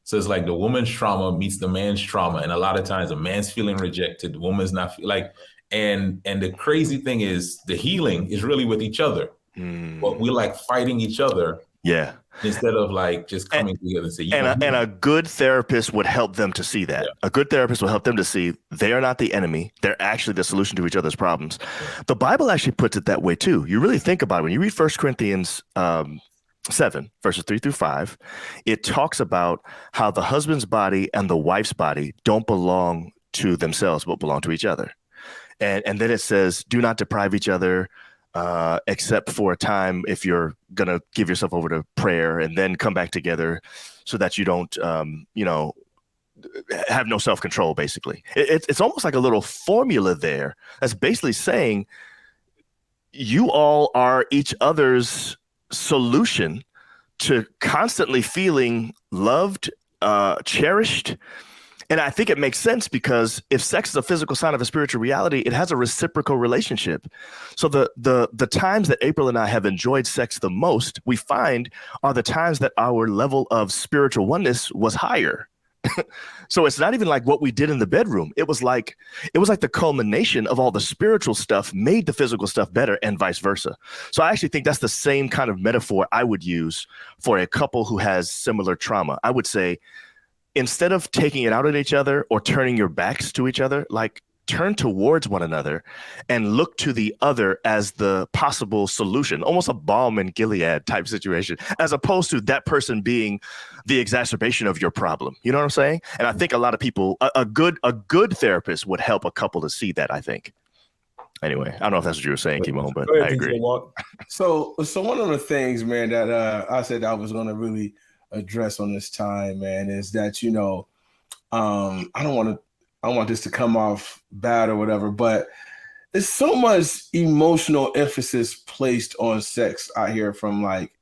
S4: So it's like the woman's trauma meets the man's trauma. And a lot of times a man's feeling rejected, the woman's not like, and the crazy thing is the healing is really with each other. But we're like fighting each other. Yeah. Instead of like just coming together and say,
S5: and a good therapist would help them to see that. Yeah. A good therapist will help them to see they are not the enemy. They're actually the solution to each other's problems. Yeah. The Bible actually puts it that way too. You really think about it. When you read 1 Corinthians 7, verses 3-5, it talks about how the husband's body and the wife's body don't belong to themselves, but belong to each other. And then it says, do not deprive each other except for a time if you're going to give yourself over to prayer and then come back together so that you don't, have no self-control, basically. It's almost like a little formula there that's basically saying you all are each other's solution to constantly feeling loved, cherished. And I think it makes sense because if sex is a physical sign of a spiritual reality, it has a reciprocal relationship. So the times that April and I have enjoyed sex the most, we find are the times that our level of spiritual oneness was higher. So it's not even like what we did in the bedroom. It was like the culmination of all the spiritual stuff made the physical stuff better and vice versa. So I actually think that's the same kind of metaphor I would use for a couple who has similar trauma. I would say, instead of taking it out on each other or turning your backs to each other, like turn towards one another and look to the other as the possible solution, almost a balm in Gilead type situation, as opposed to that person being the exacerbation of your problem. You know what I'm saying? And I think a lot of people, a good therapist would help a couple to see that, I think. Anyway, I don't know if that's what you were saying, Kymone, but I agree.
S3: So one of the things, man, that I said I was going to really address on this time, man, is that, I don't want this to come off bad or whatever, but there's so much emotional emphasis placed on sex out here from like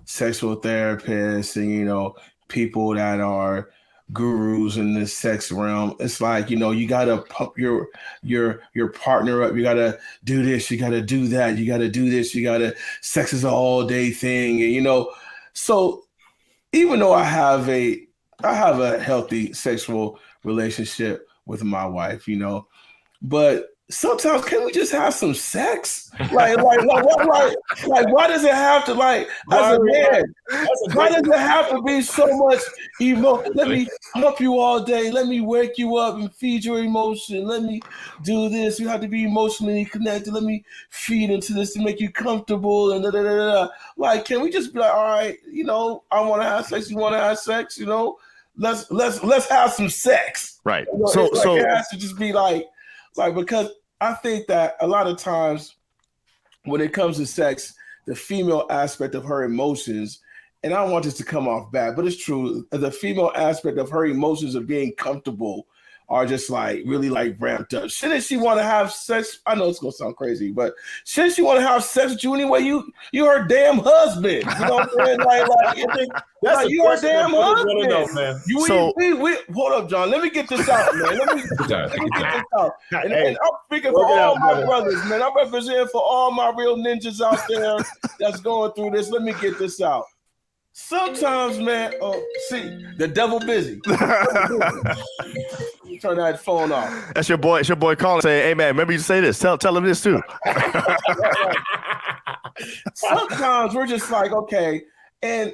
S3: sexual therapists and, people that are gurus in this sex realm. It's like, you got to pump your partner up. You got to do this. You got to do that. You got to do this. Sex is an all day thing. And, so even though I have a healthy sexual relationship with my wife, but sometimes can we just have some sex? Like why does it have to, like, as a man, why does it have to be so much let me help you all day, let me wake you up and feed your emotion, let me do this, you have to be emotionally connected, let me feed into this to make you comfortable and Like, can we just be like, all right, I want to have sex, you want to have sex, let's have some sex,
S5: right?
S3: So it has to just be like because I think that a lot of times when it comes to sex, the female aspect of her emotions, and I don't want this to come off bad, but it's true, the female aspect of her emotions of being comfortable are just like really like ramped up. Shouldn't she want to have sex? I know it's gonna sound crazy, but shouldn't she want to have sex with you anyway? You her damn husband. You know what I'm saying? Like you her damn husband. Know, man. We hold up, John. Let me get this out, man. Let me get this out. And I'm speaking for all my brothers, man. I'm representing for all my real ninjas out there that's going through this. Let me get this out. Sometimes, man, see, the devil busy. Turn that phone off.
S5: That's your boy. It's your boy calling saying, "Hey, man, remember you to say this. Tell him this too."
S3: Sometimes we're just like, okay, and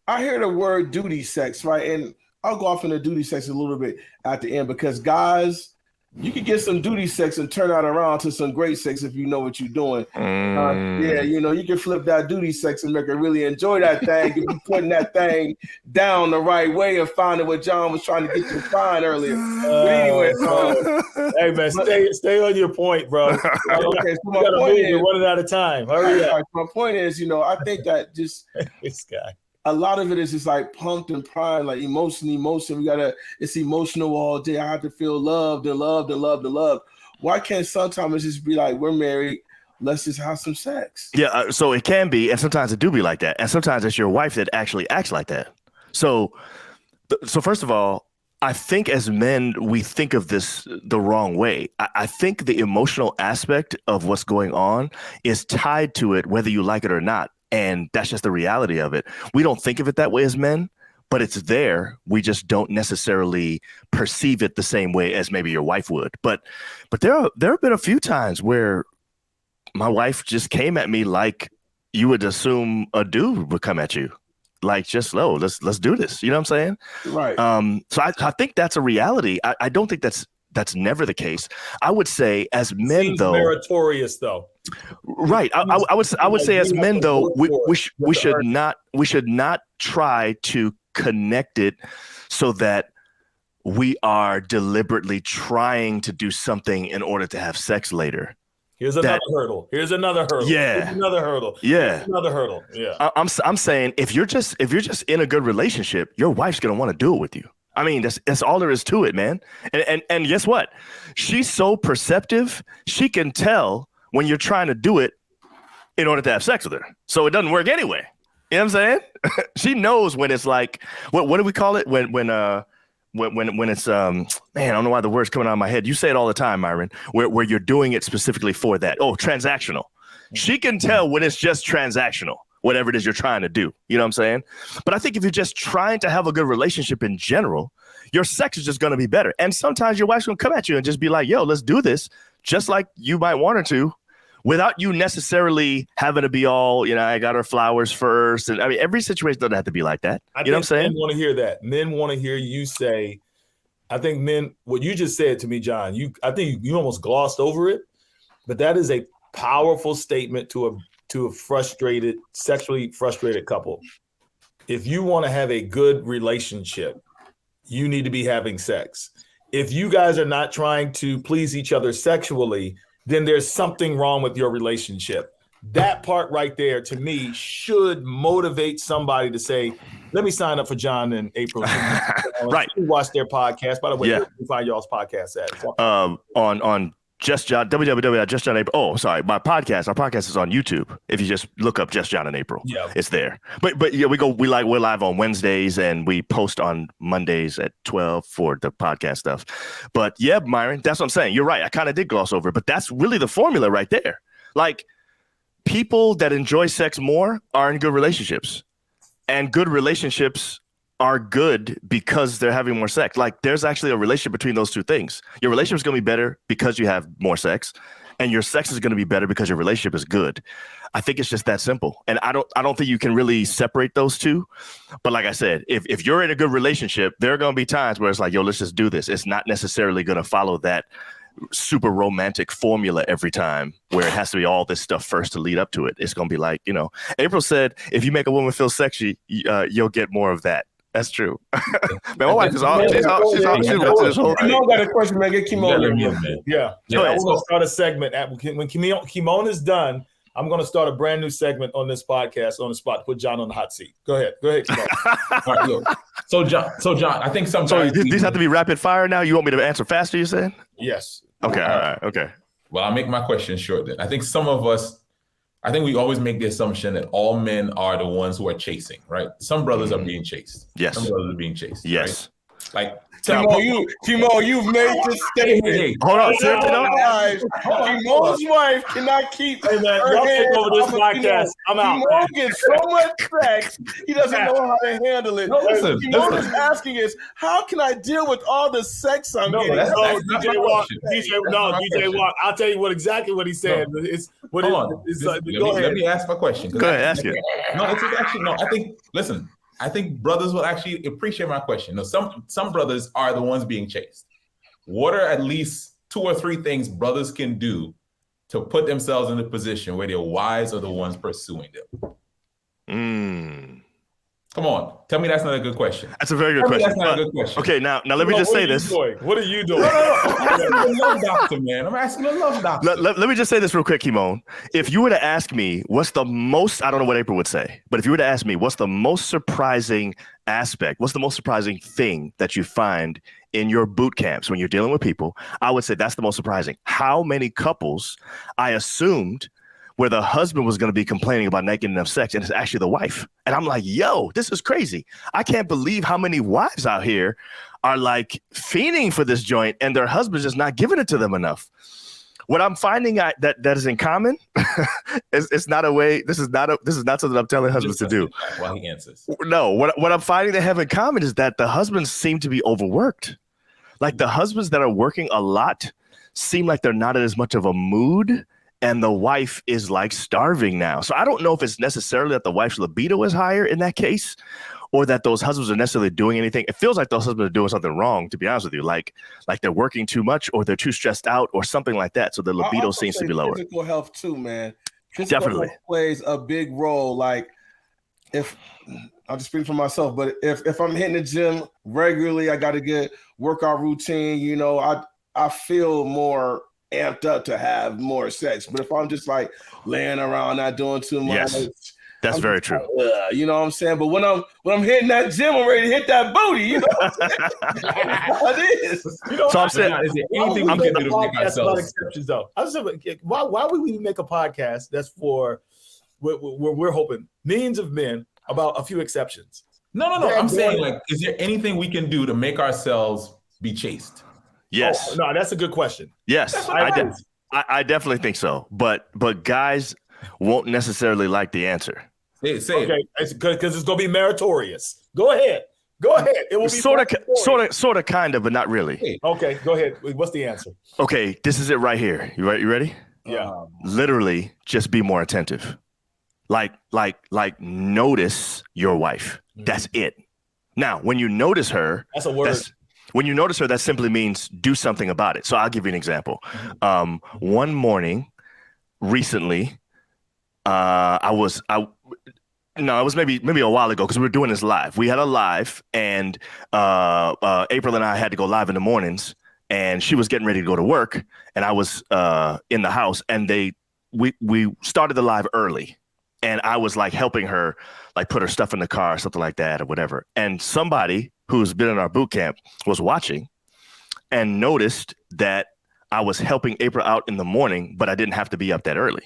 S3: I hear the word duty sex, right? And I'll go off into duty sex a little bit at the end because guys, you can get some duty sex and turn that around to some great sex if you know what you're doing. Yeah, you know, you can flip that duty sex and make her really enjoy that thing if you're putting that thing down the right way and finding what John was trying to get you to find earlier. But anyway,
S2: hey man, stay on your point, bro.
S3: Okay, so my point is,
S2: you're running out of time. Hurry up.
S3: My point is, you know, I think that just
S2: this guy.
S3: A lot of it is just like pumped and primed, like emotion. It's emotional all day. I have to feel loved and loved and loved and loved. Why can't sometimes it just be like, we're married, let's just have some sex?
S5: Yeah, so it can be, and sometimes it do be like that. And sometimes it's your wife that actually acts like that. So first of all, I think as men, we think of this the wrong way. I think the emotional aspect of what's going on is tied to it, whether you like it or not. And that's just the reality of it. We don't think of it that way as men, but it's there. We just don't necessarily perceive it the same way as maybe your wife would. But there have been a few times where my wife just came at me like you would assume a dude would come at you. Like, just, let's do this. You know what I'm saying?
S3: Right.
S5: So I think that's a reality. I don't think that's never the case. I would say as men,
S2: seems
S5: though,
S2: meritorious though.
S5: Right. I would say as men, though, we should not try to connect it so that we are deliberately trying to do something in order to have sex later.
S2: Here's another hurdle. Here's another hurdle.
S5: Yeah.
S2: Here's another hurdle.
S5: Yeah.
S2: Here's another hurdle. Yeah.
S5: I'm saying if you're just in a good relationship, your wife's gonna want to do it with you. I mean, that's all there is to it, man. And guess what? She's so perceptive. She can tell when you're trying to do it in order to have sex with her. So it doesn't work anyway. You know what I'm saying? She knows when it's like, what do we call it? When it's man, I don't know why the word's coming out of my head. You say it all the time, MyRon, where you're doing it specifically for that. Oh, transactional. She can tell when it's just transactional, whatever it is you're trying to do. You know what I'm saying? But I think if you're just trying to have a good relationship in general, your sex is just going to be better. And sometimes your wife's going to come at you and just be like, yo, let's do this, just like you might want her to, without you necessarily having to be all, you know, I got her flowers first. And I mean, every situation doesn't have to be like that. You know what I'm saying?
S2: Men want to hear that. Men want to hear you say, I think men, what you just said to me, John, I think you almost glossed over it, but that is a powerful statement to a frustrated, sexually frustrated couple. If you want to have a good relationship, you need to be having sex. If you guys are not trying to please each other sexually, then there's something wrong with your relationship. That part right there, to me, should motivate somebody to say, let me sign up for John and April.
S5: Right.
S2: Watch their podcast. By the way, where can you find y'all's podcast at?
S5: On Just John, www.justjohnapril. Oh, sorry, our podcast is on YouTube. If you just look up Just John and April, it's there. But yeah, we're live on Wednesdays and we post on Mondays at 12 for the podcast stuff. But yeah, MyRon, that's what I'm saying. You're right. I kind of did gloss over it, but that's really the formula right there. Like, people that enjoy sex more are in good relationships, and good relationships are good because they're having more sex. Like, there's actually a relationship between those two things. Your relationship is going to be better because you have more sex, and your sex is going to be better because your relationship is good. I think it's just that simple. And I don't think you can really separate those two. But like I said, if you're in a good relationship, there are going to be times where it's like, yo, let's just do this. It's not necessarily going to follow that super romantic formula every time where it has to be all this stuff first to lead up to it. It's going to be like, you know, April said, if you make a woman feel sexy, you'll get more of that. That's true. Man, my wife is all she's all this whole thing.
S3: Kymone got a question, man. Get Kymone.
S2: Yeah. I'm going to start a segment. When Kymone is done, I'm going to start a brand new segment on this podcast on the spot, put John on the hot seat. Go ahead, Kymone.
S4: All right, look. So John, I think sometimes
S5: these have to be rapid fire now. You want me to answer faster? You saying?
S2: Yes.
S5: Okay. All right. Okay.
S4: Well, I'll make my question short then. I think we always make the assumption that all men are the ones who are chasing, right? Some brothers are being chased.
S5: Yes.
S4: Some brothers are being chased.
S5: Yes.
S4: Right? Like,
S3: Kymone, you've made this statement.
S4: Hey,
S5: hold on.
S3: Kymone's wife cannot keep
S2: Hey man, y'all take over this podcast. I'm out.
S3: Kymone gets so much sex, he doesn't know how to handle it.
S4: No, listen.
S3: Kymone is asking is, how can I deal with all the sex I'm getting?
S4: That's not
S2: DJ
S4: my
S2: Walk.
S4: question.
S2: DJ Walk. I'll tell you exactly what he said.
S4: No.
S2: It's
S4: Hold on. Let me ask my question.
S5: Go ahead, ask it.
S4: No, it's actually no. I think brothers will actually appreciate my question. No, some brothers are the ones being chased. What are at least 2 or 3 things brothers can do to put themselves in a position where their wives are the ones pursuing them? Come on, tell me that's not a good question.
S5: That's a very good question.
S4: That's not a good question.
S5: Okay, now let me just say this.
S2: What are you doing?
S4: I'm asking a love doctor, man. I'm asking a love doctor.
S5: Let me just say this real quick, Kymone. If you were to ask me what's the most, I don't know what April would say, but if you were to ask me what's the most surprising aspect, what's the most surprising thing that you find in your boot camps when you're dealing with people, I would say that's the most surprising. How many couples I assumed where the husband was going to be complaining about not getting enough sex, and it's actually the wife. And I'm like, yo, this is crazy. I can't believe how many wives out here are like fiending for this joint, and their husband's just not giving it to them enough. What I'm finding that is in common, it's not a way. This is not something I'm telling husbands to do.
S4: While he answers,
S5: no. What I'm finding they have in common is that the husbands seem to be overworked. Like the husbands that are working a lot seem like they're not in as much of a mood. And the wife is like starving now. So I don't know if it's necessarily that the wife's libido is higher in that case, or that those husbands are necessarily doing anything. It feels like those husbands are doing something wrong, to be honest with you. Like they're working too much, or they're too stressed out, or something like that. So the libido seems to be lower.
S3: Physical health too, man. Physical
S5: Definitely
S3: health plays a big role. Like if I'll just speak for myself, but if I'm hitting the gym regularly, I got to get workout routine. You know, I feel more amped up to have more sex. But if I'm just like laying around not doing too much,
S5: yes, that's very true.
S3: You know what I'm saying? But when I'm hitting that gym, I'm ready to hit that booty. You know what I'm saying? It is. You know,
S5: so I'm saying,
S4: is there anything we can do to make ourselves
S2: exceptions though? I was saying, why would we make a podcast that's for we're hoping millions of men about a few exceptions?
S4: No. I'm saying, like, is there anything we can do to make ourselves be chaste?
S5: Yes.
S2: Oh, no, that's a good question.
S5: Yes, I definitely think so. But guys won't necessarily like the answer.
S4: Say
S2: okay, because it's going to be meritorious. Go ahead. It will be
S5: sort of, kind of, but not really.
S2: Okay, go ahead. What's the answer?
S5: Okay, this is it right here. You ready?
S2: Yeah.
S5: Literally, just be more attentive. Like notice your wife. Mm-hmm. That's it. Now, when you notice her,
S2: that's a word.
S5: When you notice her, that simply means do something about it. So I'll give you an example. One morning recently, it was maybe a while ago because we were doing this live. We had a live, and April and I had to go live in the mornings, and she was getting ready to go to work, and I was in the house, and we started the live early, and I was like helping her, like put her stuff in the car or something like that or whatever. And somebody who's been in our boot camp was watching and noticed that I was helping April out in the morning, but I didn't have to be up that early.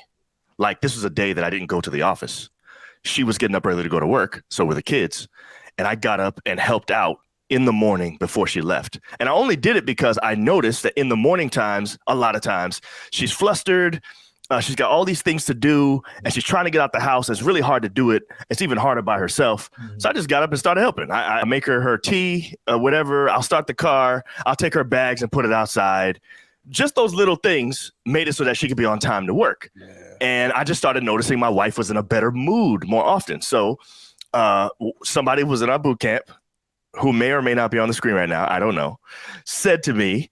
S5: Like this was a day that I didn't go to the office. She was getting up early to go to work, so were the kids. And I got up and helped out in the morning before she left. And I only did it because I noticed that in the morning times, a lot of times, she's flustered. She's got all these things to do, and she's trying to get out the house. It's really hard to do it. It's even harder by herself. Mm-hmm. So I just got up and started helping. I make her tea, whatever. I'll start the car. I'll take her bags and put it outside. Just those little things made it so that she could be on time to work. Yeah. And I just started noticing my wife was in a better mood more often. So somebody was in our boot camp who may or may not be on the screen right now, I don't know, said to me,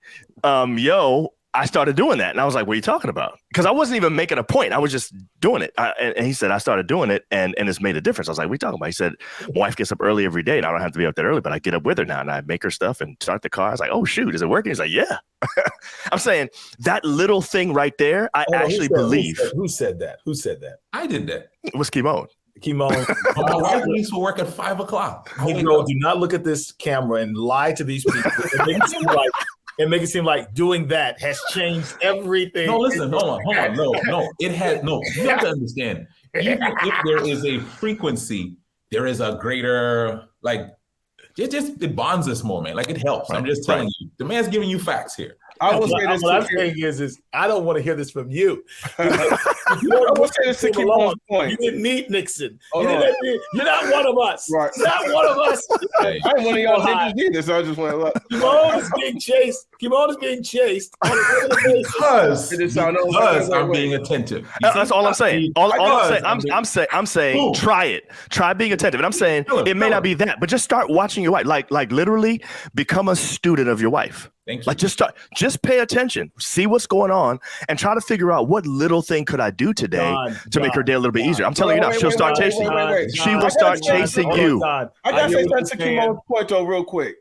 S5: I started doing that. And I was like, what are you talking about? Because I wasn't even making a point. I was just doing it. And he said, I started doing it and it's made a difference. I was like, what are you talking about? He said, my wife gets up early every day and I don't have to be up that early, but I get up with her now and I make her stuff and start the car. I was like, oh, shoot, is it working? He's like, yeah. I'm saying that little thing right there, I actually believe.
S2: Who said that?
S4: I did that.
S5: It was Kymone.
S2: Kymone.
S4: My wife leaves for work at 5 o'clock.
S2: Negro, do not look at this camera and lie to these people. It makes it seem like doing that has changed everything.
S4: No, listen, hold on. No. It has no. You have to understand. Even if there is a frequency, there is a greater it bonds us more, man. Like it helps. Right. I'm just telling you. The man's giving you facts here.
S2: I will say this. What I'm saying is I don't want to hear this from you.
S3: I will say this to Kymone's point.
S2: You didn't meet Nixon. You're not one of us.
S3: Right.
S2: You're not one of us.
S3: I ain't one of y'all niggas either, so I just want to look.
S2: Kymone is being chased. Kymone is being chased
S4: because I'm being attentive.
S5: That's all I'm saying. I'm saying try it. Try being attentive. And I'm saying it may not be that, but just start watching your wife. Like literally become a student of your wife.
S4: Thank you.
S5: Like just pay attention, see what's going on, and try to figure out what little thing could I do today to make her day a little bit easier. I'm telling you now, she'll start chasing you. She will start chasing you.
S3: I gotta say something to Kymone's point though, real quick.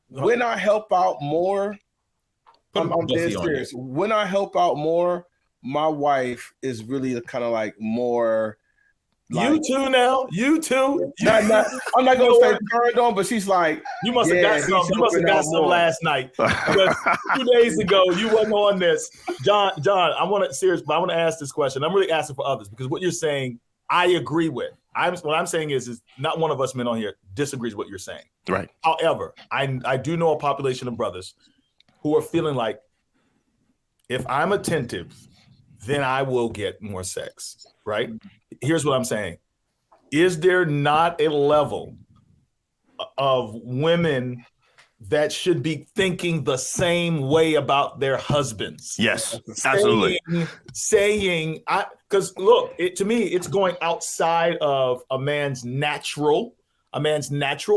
S3: When I help out more, I'm dead serious. When I help out more, my wife is really kind of like more.
S2: You too now. You too.
S3: I'm not gonna say turned on, but she's like,
S2: you must have got some. You must have got some last night. Because 2 days ago, you wasn't on this. John, I want to ask this question. I'm really asking for others because what you're saying, I agree with. What I'm saying is not one of us men on here disagrees with what you're saying.
S5: Right.
S2: However, I do know a population of brothers who are feeling like if I'm attentive, then I will get more sex. Right. Here's what I'm saying. Is there not a level of women that should be thinking the same way about their husbands?
S5: Yes, absolutely.
S2: Because look, to me, it's going outside of a man's natural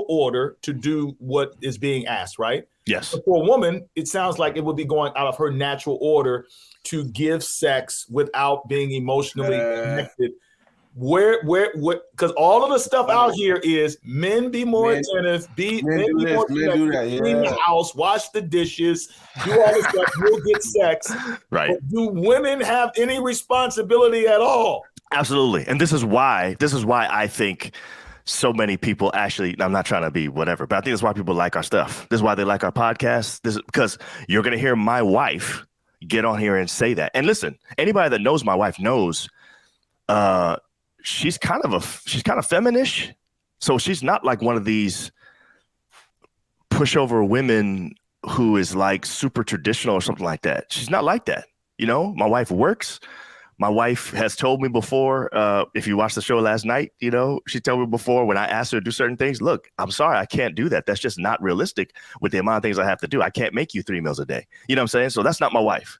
S2: order to do what is being asked, right?
S5: Yes.
S2: But for a woman, it sounds like it would be going out of her natural order to give sex without being emotionally connected. Because all of the stuff out here is men be more attentive, clean the house, wash the dishes, do all this stuff, you'll get sex.
S5: Right.
S2: But do women have any responsibility at all?
S5: Absolutely. And this is why I think so many people actually, I'm not trying to be whatever, but I think that's why people like our stuff. This is why they like our podcast. This is because you're going to hear my wife get on here and say that. And listen, anybody that knows my wife knows, she's kind of feminish. So she's not like one of these pushover women who is like super traditional or something like that. She's not like that. You know, my wife works. My wife has told me before, if you watched the show last night, you know, she told me before when I asked her to do certain things, look, I'm sorry, I can't do that. That's just not realistic with the amount of things I have to do. I can't make you 3 meals a day. You know what I'm saying? So that's not my wife.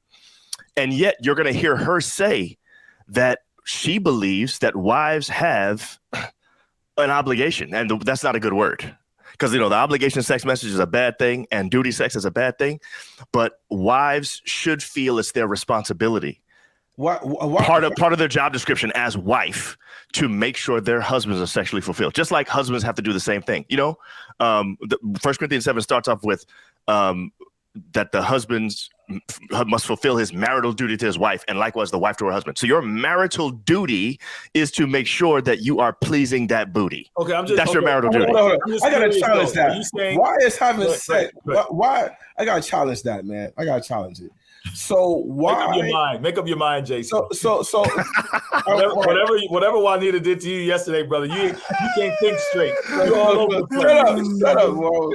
S5: And yet you're going to hear her say that she believes that wives have an obligation. And that's not a good word. Because, you know, the obligation sex message is a bad thing and duty sex is a bad thing. But wives should feel it's their responsibility. Part of their job description as wife to make sure their husbands are sexually fulfilled, just like husbands have to do the same thing. You know, 1 Corinthians 7 starts off with that the husbands must fulfill his marital duty to his wife, and likewise the wife to her husband. So your marital duty is to make sure that you are pleasing that booty.
S2: Okay,
S5: that's your marital duty.
S3: I gotta challenge that. Why is having sex? Why? I gotta challenge that, man. I gotta challenge it. So why
S2: make up your mind, Jason.
S3: So
S2: whatever Juanita did to you yesterday, brother, you can't think straight. You're all over the place.
S3: Shut up, bro.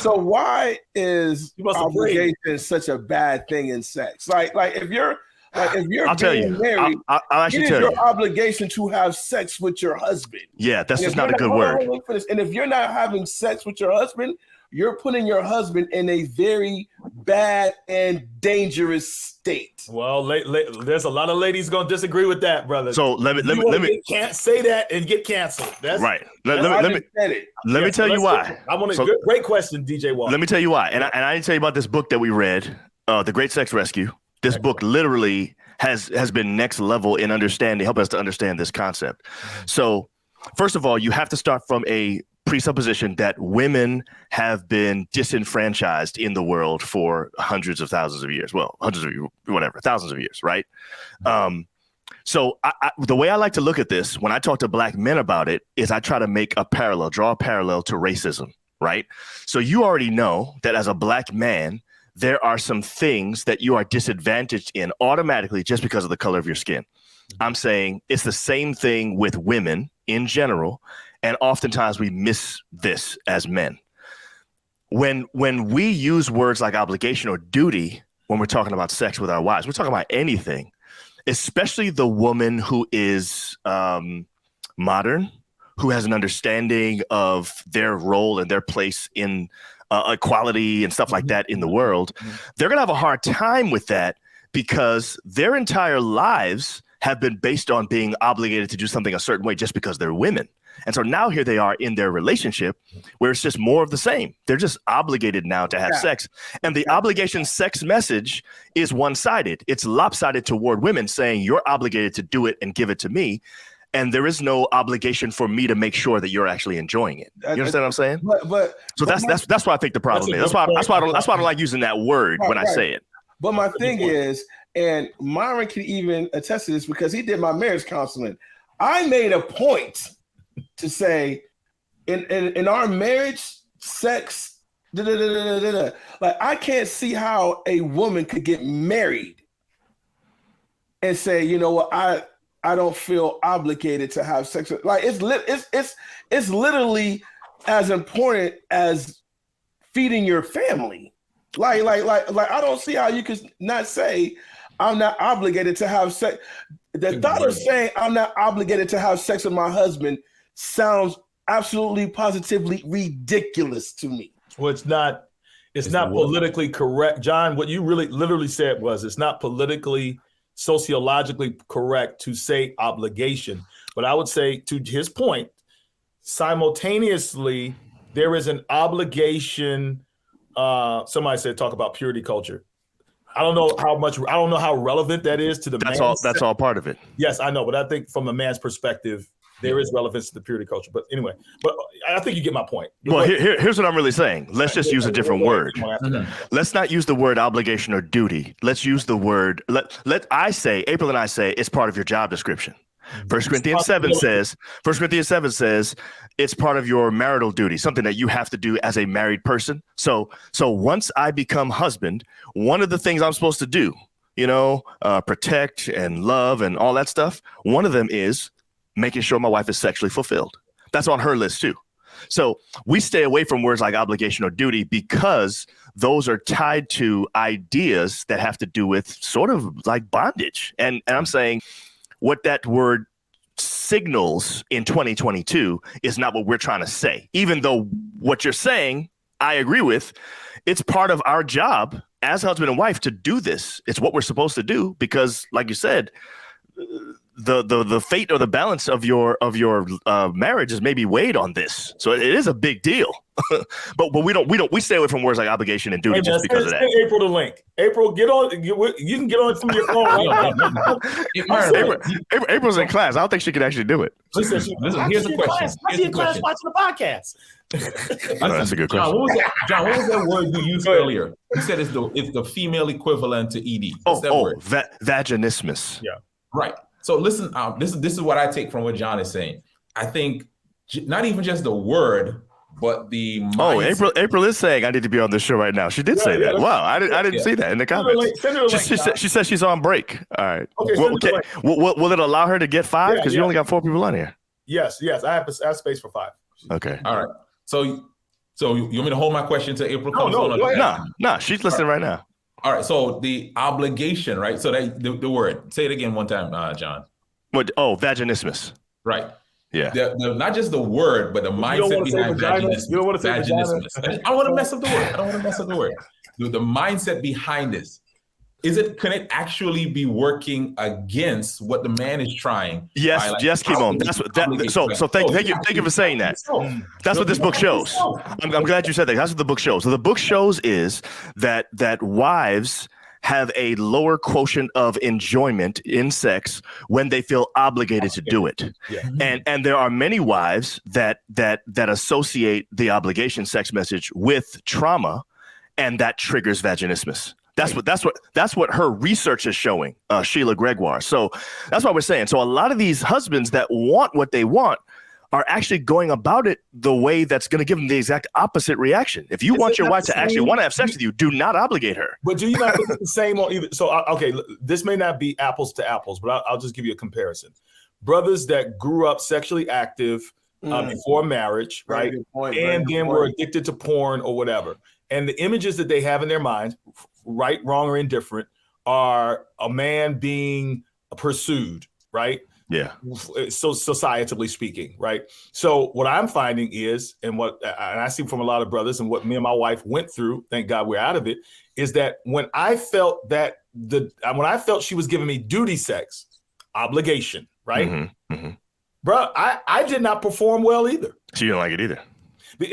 S3: So why is obligation such a bad thing in sex? Like if you're
S5: I'll tell you.
S3: Married,
S5: I'll actually tell you.
S3: It is your obligation to have sex with your husband.
S5: Yeah, that's just not a good word.
S3: And if you're not having sex with your husband, you're putting your husband in a very bad and dangerous state.
S2: Well, there's a lot of ladies gonna disagree with that, brother.
S5: So let me
S2: can't say that and get canceled. That's
S5: right. Let me tell you why.
S2: Great question, DJ Walker.
S5: Let me tell you why. And I didn't tell you about this book that we read, The Great Sex Rescue. This book literally has been next level in helping us to understand this concept. So first of all, you have to start from a presupposition that women have been disenfranchised in the world for hundreds of thousands of years. Well, thousands of years, right? So the way I like to look at this when I talk to black men about it is I try to draw a parallel to racism, right? So you already know that as a black man, there are some things that you are disadvantaged in automatically just because of the color of your skin. I'm saying it's the same thing with women in general, and oftentimes we miss this as men. When we use words like obligation or duty when we're talking about sex with our wives, we're talking about anything, especially the woman who is modern, who has an understanding of their role and their place in equality and stuff like that in the world. They're going to have a hard time with that because their entire lives have been based on being obligated to do something a certain way just because they're women. And so now here they are in their relationship where it's just more of the same. They're just obligated now to have sex. And the obligation sex message is one-sided. It's lopsided toward women saying you're obligated to do it and give it to me. And there is no obligation for me to make sure that you're actually enjoying it. You understand what I'm saying? So that's why I think the problem is. That's why I don't like using that word when I say it.
S3: But my thing is, and MyRon can even attest to this because he did my marriage counseling. I made a point to say, in our marriage, sex, like I can't see how a woman could get married and say, you know what, I don't feel obligated to have sex. Like it's literally as important as feeding your family. Like I don't see how you could not say I'm not obligated to have sex. The thought of saying I'm not obligated to have sex with my husband sounds absolutely positively ridiculous to me.
S2: Well, it's not politically correct. John, what you really literally said was it's not politically, sociologically correct to say obligation. But I would say, to his point, simultaneously, there is an obligation. Somebody said talk about purity culture. I don't know how relevant that is to the man.
S5: That's all part of it.
S2: Yes, I know, but I think from a man's perspective, there is relevance to the purity culture. But anyway, I think you get my point.
S5: Well, here's what I'm really saying. Let's just use a different word. Let's not use the word obligation or duty. Let's use the word, April and I say it's part of your job description. 1 Corinthians 7 says it's part of your marital duty, something that you have to do as a married person. So once I become husband, one of the things I'm supposed to do, protect and love and all that stuff, one of them is making sure my wife is sexually fulfilled. That's on her list too. So we stay away from words like obligation or duty because those are tied to ideas that have to do with sort of like bondage. And I'm saying what that word signals in 2022 is not what we're trying to say. Even though what you're saying, I agree with, it's part of our job as husband and wife to do this. It's what we're supposed to do because, like you said, the fate or the balance of your marriage is maybe weighed on this. So it is a big deal. but we stay away from words like obligation and duty just because of that.
S2: April the link. April, get on. You can get on through your phone.
S5: April's in class. I don't think she can actually do it.
S4: Listen, here's the question.
S2: Why in class watching the podcast?
S5: That's a good question.
S4: John, what was that word you used earlier? You said it's the female equivalent to ED. What's that word?
S5: Vaginismus.
S2: Yeah.
S4: Right. So listen, this is what I take from what John is saying. I think not even just the word, but the mindset.
S5: Oh, April is saying I need to be on this show right now. She did say that. Wow, I didn't see that in the comments. She said she's on break. All right. Okay. Will it allow her to get 5? Because you only got 4 people on here.
S2: Yes. I have space for 5.
S5: Okay.
S4: All right. So you want me to hold my question till April comes on?
S5: No, she's listening right now.
S4: All right, so the obligation, right? So that the word, say it again one time, John.
S5: What? Oh, vaginismus.
S4: Right.
S5: Yeah.
S4: Not just the word, but the mindset behind vaginismus.
S2: You don't want to say vaginismus.
S4: I don't want to mess up the word. The mindset behind this. Can it actually be working against what the man is trying?
S5: Yes, Kymone. So thank you for saying that. That's what this book shows. I'm glad you said that. That's what the book shows. So the book shows is that wives have a lower quotient of enjoyment in sex when they feel obligated to do it. Yeah. And there are many wives that associate the obligation sex message with trauma, and that triggers vaginismus. That's what her research is showing, Sheila Gregoire. So that's what we're saying. So a lot of these husbands that want what they want are actually going about it the way that's going to give them the exact opposite reaction. If you want your wife to actually want to have sex with you, do not obligate her.
S2: But do you not think it's the same on either? So, okay, this may not be apples to apples, but I'll just give you a comparison. Brothers that grew up sexually active before marriage, right? And then were addicted to porn or whatever. And the images that they have in their minds, right, wrong, or indifferent, are a man being pursued, right?
S5: Yeah.
S2: So societally speaking, right? So what I'm finding is, and I see from a lot of brothers, and what me and my wife went through, thank God we're out of it, is that when I felt she was giving me duty sex, obligation, right? Bro, I did not perform well either.
S5: So you didn't like it either.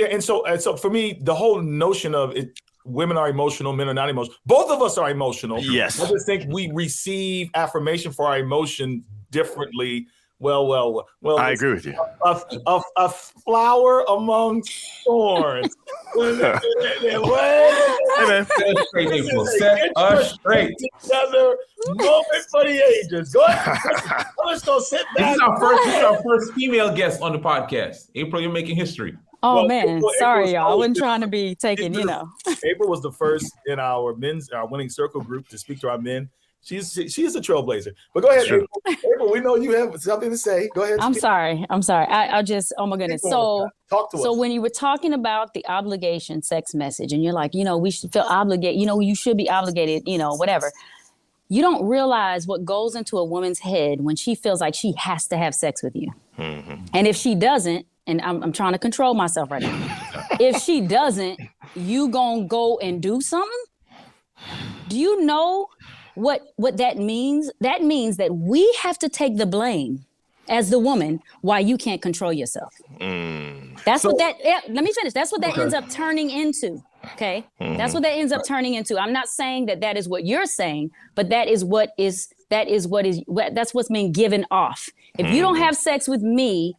S2: And so for me, the whole notion of it, women are emotional, men are not emotional. Both of us are emotional.
S5: Yes.
S2: I just think we receive affirmation for our emotion differently. Well.
S5: I agree with you.
S2: A flower among thorns. Hey man, set us straight. Together, moment for the ages. Go ahead. Let's go sit back.
S4: This is our first female guest on the podcast. April, you're making history.
S6: Oh, man. Sorry, y'all. I wasn't trying to be taken,
S2: April was the first in our winning circle group to speak to our men. She is a trailblazer. But go ahead, April. April, we know you have something to say. Go ahead.
S6: I'm sorry. I'll just, oh my goodness. So
S2: talk to us.
S6: So when you were talking about the obligation sex message, and you're like, we should feel obligated, you should be obligated, whatever. You don't realize what goes into a woman's head when she feels like she has to have sex with you. Mm-hmm. And if she doesn't, and I'm trying to control myself right now. If she doesn't, you gonna go and do something? Do you know what that means? That means that we have to take the blame as the woman why you can't control yourself. Let me finish. That's what that ends up turning into. Okay. That's what that ends up turning into. I'm not saying that is what you're saying, but that's what's being given off. If you don't have sex with me,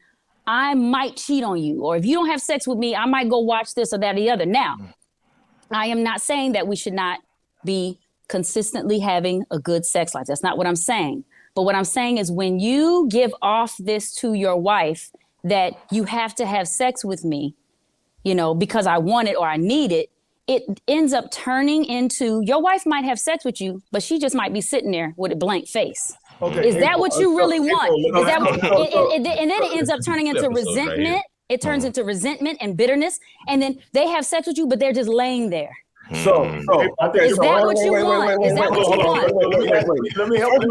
S6: I might cheat on you. Or if you don't have sex with me, I might go watch this or that or the other. Now, I am not saying that we should not be consistently having a good sex life. That's not what I'm saying. But what I'm saying is when you give off this to your wife that you have to have sex with me, because I want it or I need it, it ends up turning into your wife might have sex with you, but she just might be sitting there with a blank face. Okay, is that what you really want? Is that what, and then it ends up turning into resentment. It turns into resentment and bitterness. And then they have sex with you, but they're just laying there.
S2: Is
S6: that what you want? Is that what you want?
S2: Let me help you.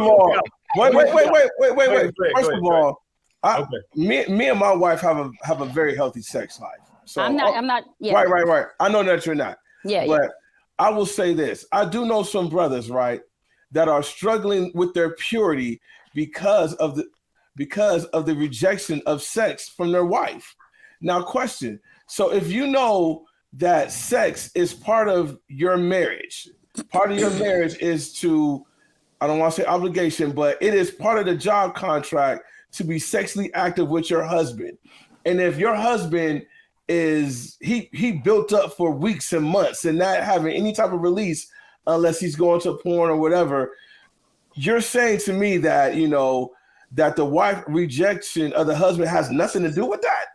S3: Wait. First of all, me and my wife have a very healthy sex life. So
S6: I'm not. Yeah.
S3: Right. I know that you're not.
S6: Yeah.
S3: But I will say this. I do know some brothers, right, that are struggling with their purity because of the rejection of sex from their wife. Now, question. So if you know that sex is part of your marriage is to, I don't want to say obligation, but it is part of the job contract to be sexually active with your husband. And if your husband is, he built up for weeks and months and not having any type of release unless he's going to porn or whatever, you're saying to me that, that the wife rejection of the husband has nothing to do with that?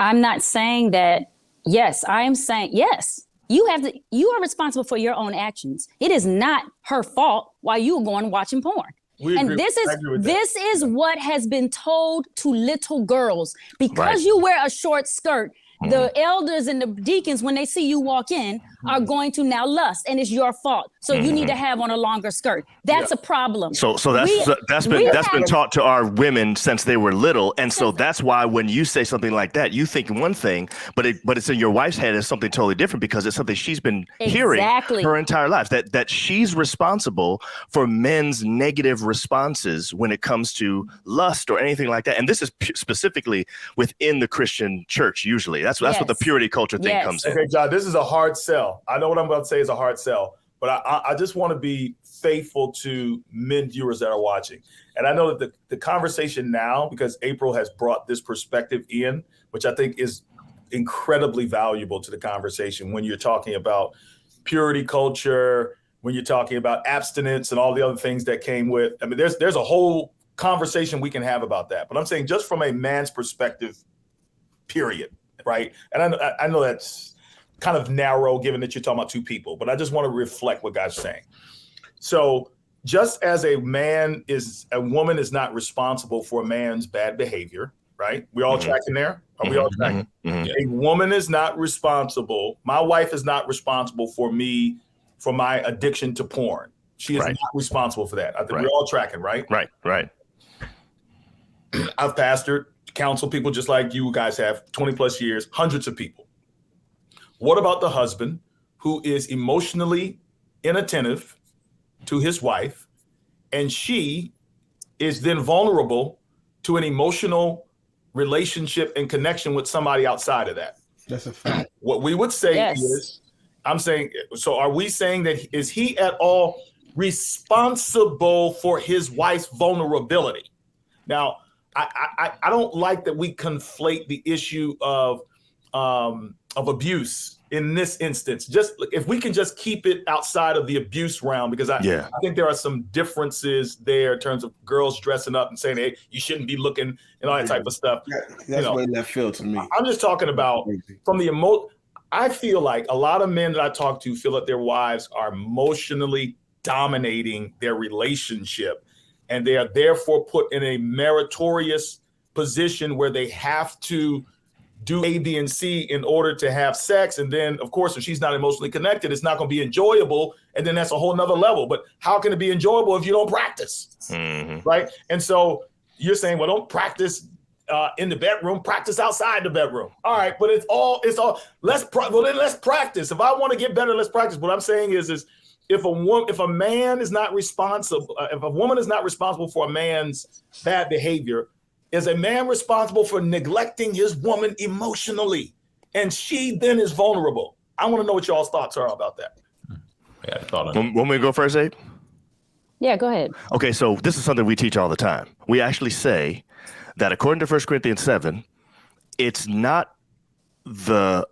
S6: I'm not saying that. Yes, I am saying yes. You are responsible for your own actions. It is not her fault why you are going watching porn. And this is what has been told to little girls. Because you wear a short skirt, the elders and the deacons, when they see you walk in, are going to now lust, and it's your fault. So you need to have on a longer skirt. That's a problem.
S5: So that's been taught to our women since they were little, and so that's why when you say something like that, you think one thing, but it's in your wife's head as something totally different because it's something she's been hearing her entire life. That she's responsible for men's negative responses when it comes to lust or anything like that, and this is specifically within the Christian church usually. That's what the purity culture thing comes in.
S2: Okay, John, this is a hard sell. I know what I'm about to say is a hard sell, but I just want to be faithful to men viewers that are watching. And I know that the conversation now, because April has brought this perspective in, which I think is incredibly valuable to the conversation when you're talking about purity culture, when you're talking about abstinence and all the other things that came with. I mean, there's a whole conversation we can have about that. But I'm saying just from a man's perspective, period, right? And I know that's kind of narrow given that you're talking about two people, but I just want to reflect what God's saying. So just as a woman is not responsible for a man's bad behavior, right? We all tracking there? Are we all tracking? A woman is not responsible. My wife is not responsible for my addiction to porn. She is not responsible for that. I think we're all tracking, right?
S5: Right.
S2: I've pastored, counseled people just like you guys have, 20 plus years, hundreds of people. What about the husband who is emotionally inattentive to his wife, and she is then vulnerable to an emotional relationship and connection with somebody outside of that?
S3: That's a fact.
S2: What we would say is, so are we saying that is he at all responsible for his wife's vulnerability? Now, I don't like that we conflate the issue of abuse in this instance. Just if we can just keep it outside of the abuse realm, because I think there are some differences there in terms of girls dressing up and saying, hey, you shouldn't be looking and all that type of stuff.
S3: That's way left field to me.
S2: I'm just talking about from the I feel like a lot of men that I talk to feel that their wives are emotionally dominating their relationship, and they are therefore put in a meritorious position where they have to do A, B, and C in order to have sex. And then, of course, if she's not emotionally connected, it's not going to be enjoyable. And then that's a whole nother level. But how can it be enjoyable if you don't practice? Right. And so you're saying, well, don't practice in the bedroom, practice outside the bedroom. All right. But it's all let's practice. If I want to get better, let's practice. What I'm saying is if a man is not responsible, if a woman is not responsible for a man's bad behavior, is a man responsible for neglecting his woman emotionally, and she then is vulnerable? I want to know what y'all's thoughts are about that.
S4: Yeah, I thought on it.
S5: Want me to go first, Abe?
S6: Yeah, go ahead.
S5: Okay, so this is something we teach all the time. We actually say that according to 1 Corinthians 7, it's not the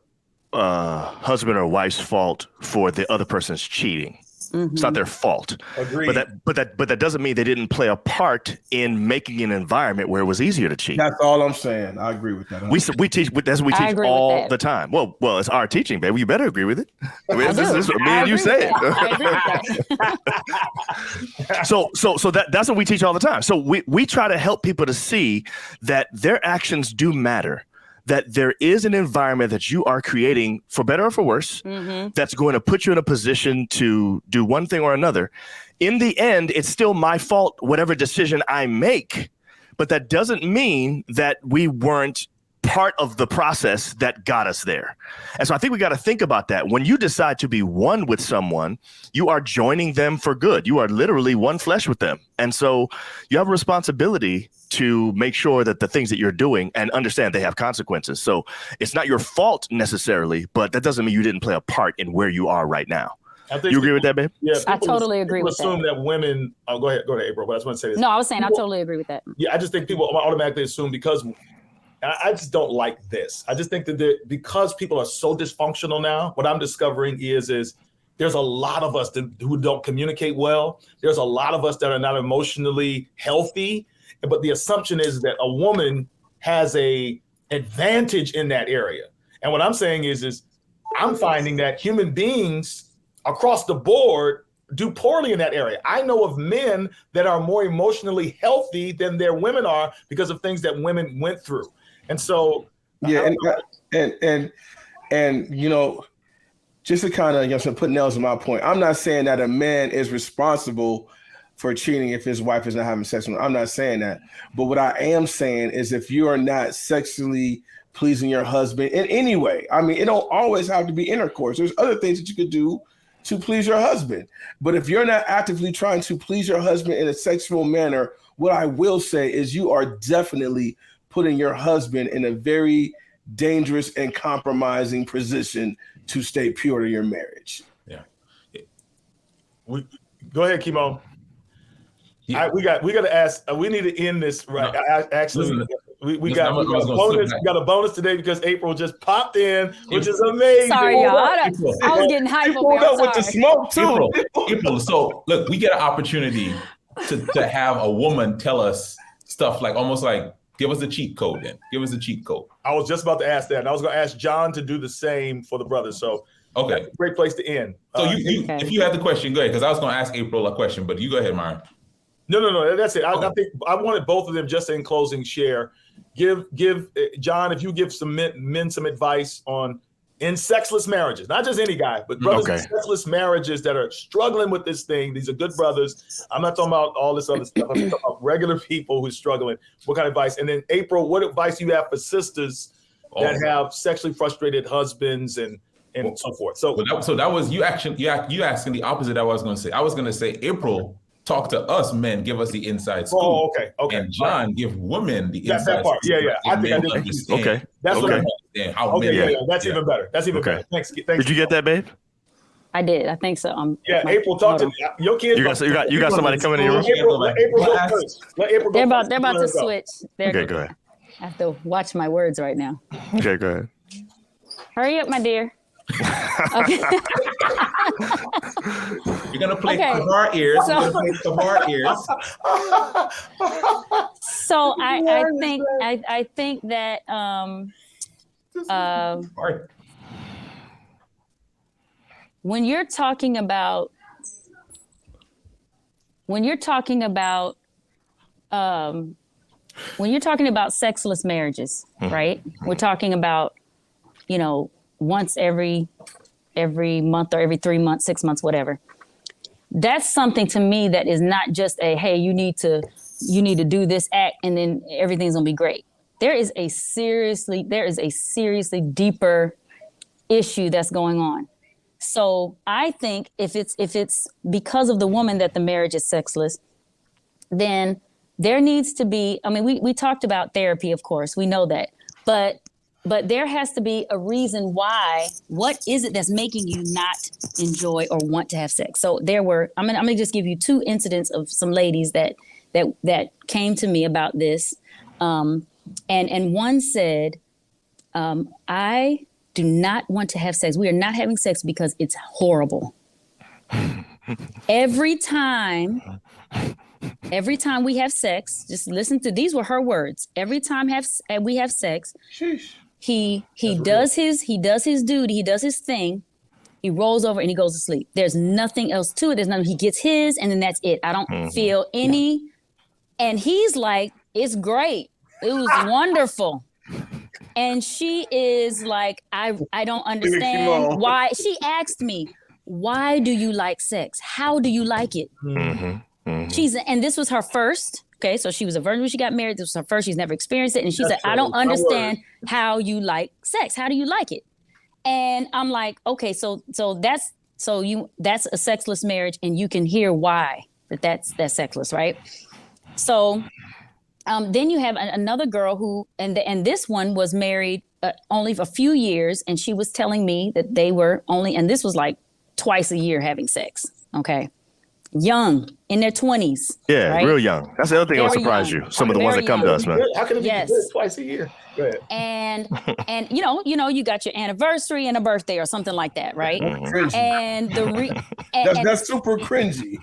S5: husband or wife's fault for the other person's cheating. It's not their fault.
S2: Agreed.
S5: But that doesn't mean they didn't play a part in making an environment where it was easier to cheat.
S3: That's all I'm saying. I agree with that.
S5: We teach. That's what we teach all the time. Well, it's our teaching, baby. You better agree with it. This is me and you say it.
S6: I agree with that.
S5: So that's what we teach all the time. So we try to help people to see that their actions do matter. That there is an environment that you are creating, for better or for worse, that's going to put you in a position to do one thing or another. In the end, it's still my fault, whatever decision I make. But that doesn't mean that we weren't part of the process that got us there. And so I think we got to think about that. When you decide to be one with someone, you are joining them for good. You are literally one flesh with them. And so you have a responsibility to make sure that the things that you're doing, and understand they have consequences. So it's not your fault necessarily, but that doesn't mean you didn't play a part in where you are right now. You agree with that, babe?
S2: Yeah,
S6: I totally agree with that.
S2: Assume that women. Oh, go ahead, April. But I just want to say this.
S6: No, I was saying I totally agree with that.
S2: Yeah, I just think people automatically assume because. I just don't like this. I just think that because people are so dysfunctional now, what I'm discovering is there's a lot of us who don't communicate well. There's a lot of us that are not emotionally healthy. But the assumption is that a woman has a advantage in that area. And what I'm saying is I'm finding that human beings across the board do poorly in that area. I know of men that are more emotionally healthy than their women are because of things that women went through. And so,
S3: and you know, just to kind of put nails in my point, I'm not saying that a man is responsible for cheating if his wife is not having sex with him. I'm not saying that. But what I am saying is if you are not sexually pleasing your husband in any way, I mean, it don't always have to be intercourse. There's other things that you could do to please your husband. But if you're not actively trying to please your husband in a sexual manner, what I will say is you are definitely putting your husband in a very dangerous and compromising position to stay pure to your marriage.
S2: Yeah. Go ahead, Kymone. Yeah. We got to ask. We need to end this right.
S4: No.
S2: Actually, We got a bonus today because April just popped in, which is amazing.
S6: Sorry, y'all. I was getting hyped over here.
S3: With the smoke too.
S4: April. So look, we get an opportunity to have a woman tell us stuff like almost like, give us a cheat code then. Give us a cheat code.
S2: I was just about to ask that. And I was going to ask John to do the same for the brothers. So
S4: okay,
S2: that's a great place to end.
S4: So if you have the question, go ahead, because I was going to ask April a question, but you go ahead, MyRon.
S2: No, that's it. I think I wanted both of them just in closing share. Give John, if you give some men some advice on in sexless marriages, not just any guy, but brothers in sexless marriages that are struggling with this thing. These are good brothers. I'm not talking about all this other stuff. I'm talking about regular people who's struggling. What kind of advice? And then April, what advice do you have for sisters that have sexually frustrated husbands and so forth? So
S4: that was you asking the opposite of what I was going to say. I was going to say, April, talk to us men, give us the inside scoop.
S2: Oh, okay.
S4: And John, give women the inside
S2: that part.
S4: scoop.
S2: Yeah. I think I did.
S4: Understand.
S2: That's what I
S4: understand how men.
S2: Yeah. That's even better. That's even better. Thanks.
S5: Did you get that, babe?
S6: I did. I think so.
S2: April, talk to me. Your kids.
S5: You got somebody coming in your room.
S2: April go first. Let April go.
S6: They're about to switch.
S5: Okay, go ahead.
S6: I have to watch my words right now.
S5: Okay, go ahead.
S6: Hurry up, my dear. Okay.
S4: You're gonna play Kabar ears.
S6: So I think that when you're talking about sexless marriages, right? We're talking about, once every month or every 3 months, 6 months, whatever. That's something to me that is not just hey, you need to do this act and then everything's gonna be great. There is a seriously deeper issue that's going on. So I think if it's because of the woman that the marriage is sexless, then there needs to be, we talked about therapy, of course, we know that, but there has to be a reason why. What is it that's making you not enjoy or want to have sex? So I'm gonna just give you two incidents of some ladies that came to me about this. And one said, I do not want to have sex. We are not having sex because it's horrible. Every time we have sex, just listen to, these were her words. Every time we have sex, sheesh. He does his duty, he does his thing, he rolls over and he goes to sleep. There's nothing else to it. He gets his and then that's it. I don't feel any. And he's like, it's great. It was wonderful. And she is like, I don't understand why. She asked me, why do you like sex? How do you like it? And this was her first. Okay, so she was a virgin when she got married. This was her first. She's never experienced it. And she said, I don't understand how you like sex. How do you like it? And I'm like, okay, so that's a sexless marriage, and you can hear why that's sexless, right? So then you have another girl who, and this one was married only for a few years, and she was telling me that they were only, and this was like twice a year having sex, okay? Young, in their 20s.
S5: Yeah,
S6: right?
S5: Real young. That's the other thing that will surprise you. Some of the ones that come to us, man.
S2: How can it be good twice a year? Go ahead.
S6: And you got your anniversary and a birthday or something like that, right? And
S3: that's super cringy.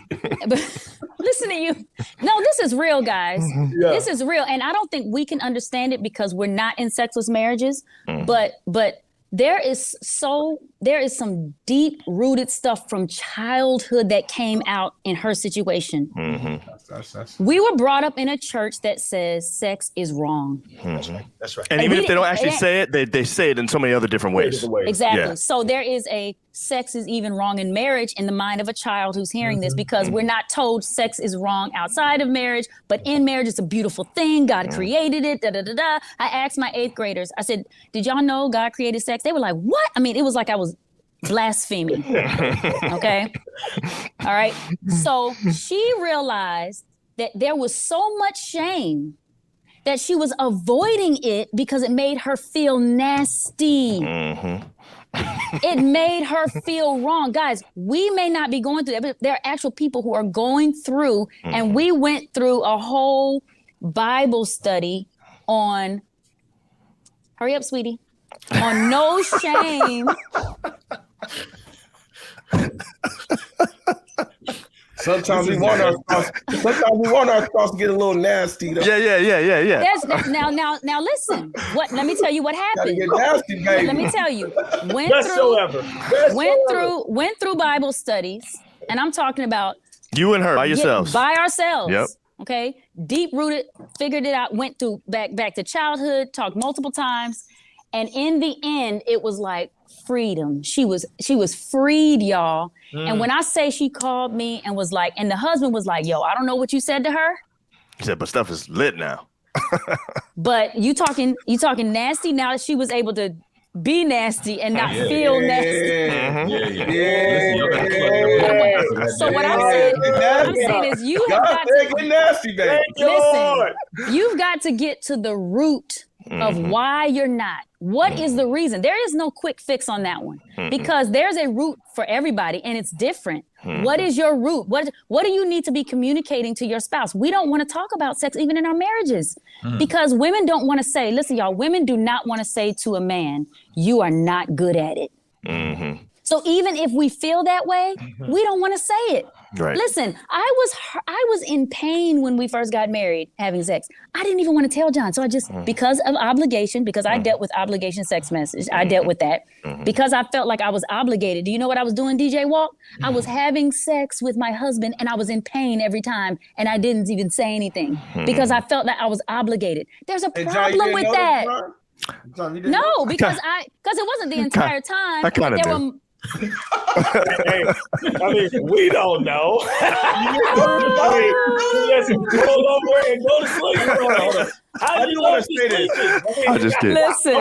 S6: Listen to you. No, this is real, guys. Yeah. This is real, and I don't think we can understand it because we're not in sexless marriages. But there is some deep-rooted stuff from childhood that came out in her situation. We were brought up in a church that says sex is wrong.
S2: That's right.
S5: And even if they don't actually say it, they say it in so many other different ways.
S6: Exactly.
S5: Yeah.
S6: So there is a sex is even wrong in marriage in the mind of a child who's hearing this, because we're not told sex is wrong outside of marriage, but in marriage it's a beautiful thing. God created it. I asked my 8th graders, I said, did y'all know God created sex? They were like, what? It was like I was blaspheming. Okay. All right. So she realized that there was so much shame that she was avoiding it because it made her feel nasty. It made her feel wrong. Guys, we may not be going through that, but there are actual people who are going through, and we went through a whole Bible study on, hurry up, sweetie, on no shame.
S3: Sometimes we want our spouse to get a little nasty. Though.
S5: Yeah.
S6: Now listen. Let me tell you what happened.
S3: Get nasty, baby.
S6: Let me tell you. Went through Bible studies, and I'm talking about
S5: you and her by yourselves.
S6: By ourselves.
S5: Yep.
S6: Okay. Deep rooted, figured it out, went through back to childhood, talked multiple times. And in the end, it was like freedom. She was freed, y'all. And when I say she called me and was like, and the husband was like, yo, I don't know what you said to her.
S5: He said, but stuff is lit now.
S6: But you talking nasty now that she was able to be nasty and not feel nasty. So what I'm saying is you have got to get nasty, baby. Listen, you've got to get to the root of why you're not. What is the reason? There is no quick fix on that one because there's a root for everybody and it's different. What is your root? What do you need to be communicating to your spouse? We don't want to talk about sex even in our marriages because women don't want to say, listen, y'all, women do not want to say to a man, you are not good at it. So even if we feel that way, we don't want to say it.
S5: Right.
S6: Listen, I was in pain when we first got married having sex. I didn't even want to tell John. So I just, because of obligation, because I dealt with obligation sex message, I dealt with that. Because I felt like I was obligated. Do you know what I was doing, DJ Walk? I was having sex with my husband and I was in pain every time and I didn't even say anything because I felt that I was obligated. There's a problem with that. No, because it wasn't the entire time.
S5: I kind of do.
S2: We don't know. Roll over and go to sleep. How do you want to say this?
S5: I just did.
S6: Listen.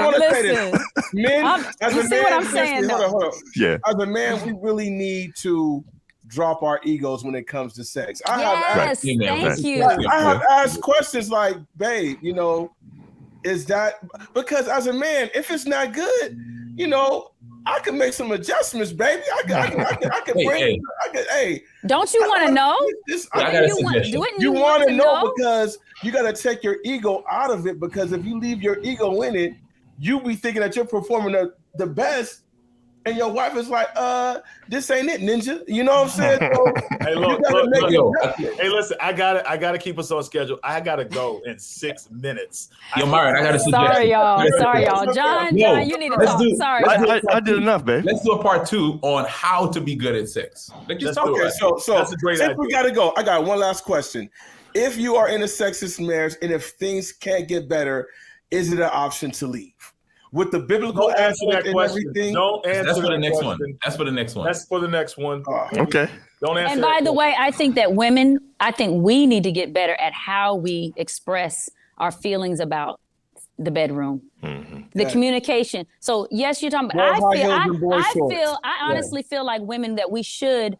S3: Men,
S6: you see what I'm saying?
S3: Hold on.
S5: Yeah.
S3: As a man, we really need to drop our egos when it comes to sex.
S6: Thank you.
S3: I have asked questions like, babe, is that because as a man, if it's not good, I can make some adjustments, baby. I can bring. Hey,
S6: don't you want to know?
S3: You want to know because you got to take your ego out of it. Because if you leave your ego in it, you be thinking that you're performing the best, and your wife is like, this ain't it, ninja. You know what I'm saying? So
S2: hey, look. Hey, listen, I gotta keep us on schedule. I gotta go in 6 minutes.
S4: Yo, MyRon, I gotta suggest.
S6: Sorry, y'all. John, you need to talk. Sorry.
S5: I did enough, babe.
S4: Let's do a part 2 on how to be good at sex.
S3: So that's a great idea. We gotta go. I got one last question. If you are in a sexless marriage and if things can't get better, is it an option to leave? With the biblical aspect and everything.
S2: Don't answer
S4: That's for the next
S2: question.
S4: one. That's for the next one.
S2: That's for the next one.
S5: Okay.
S2: Don't answer.
S6: And by the way, I think that women, we need to get better at how we express our feelings about the bedroom, the communication. So yes, you're talking about. I honestly feel like women that we should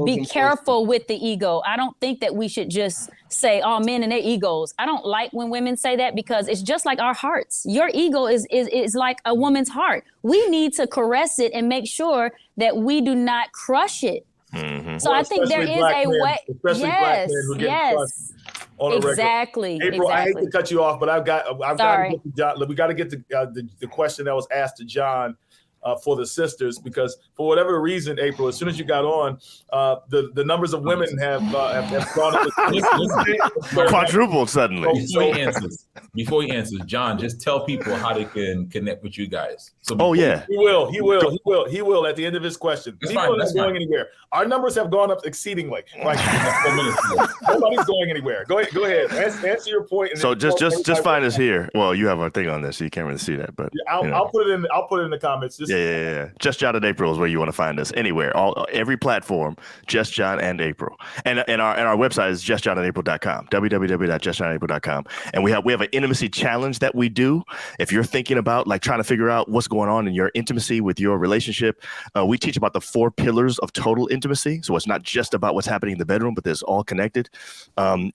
S6: be careful with the ego. I don't think that we should just say, "Oh, men and their egos." I don't like when women say that because it's just like our hearts. Your ego is like a woman's heart. We need to caress it and make sure that we do not crush it. So I think there is a way. Yes.
S2: Exactly. April, I hate to cut you off, but I've got to get to John. We got to get the question that was asked to John for the sisters, because for whatever reason, April, as soon as you got on, the numbers of women have gone up.
S5: Quadrupled suddenly.
S4: Before he answers, John, just tell people how they can connect with you guys.
S2: He will at the end of his question. People are not going anywhere. Our numbers have gone up exceedingly. Like nobody's going anywhere. Go ahead. Answer your point.
S5: So just find us here. Well, you have our thing on this, so you can't really see that, but
S2: I'll put it in. I'll put it in the comments.
S5: Yeah. Just John and April is where you want to find us. Anywhere, every platform. Just John and April, and our website is justjohnandapril.com. www.justjohnandapril.com. And we have an intimacy challenge that we do. If you're thinking about trying to figure out what's going on in your intimacy with your relationship, we teach about the 4 pillars of total intimacy. So it's not just about what's happening in the bedroom, but it's all connected.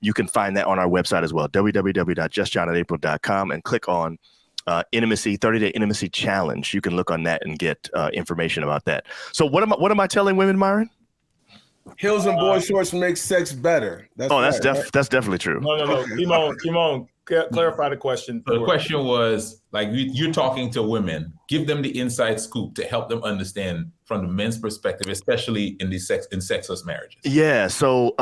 S5: You can find that on our website as well. www.justjohnandapril.com and click on intimacy 30-day intimacy challenge. You can look on that and get information about that. So what am I telling women, MyRon?
S3: Heels and boy shorts make sex better. That's
S5: definitely true.
S2: No. Kymone, clarify the question.
S4: So the question was, like, you're talking to women. Give them the inside scoop to help them understand from the men's perspective, especially in sexless marriages.
S5: Yeah. So,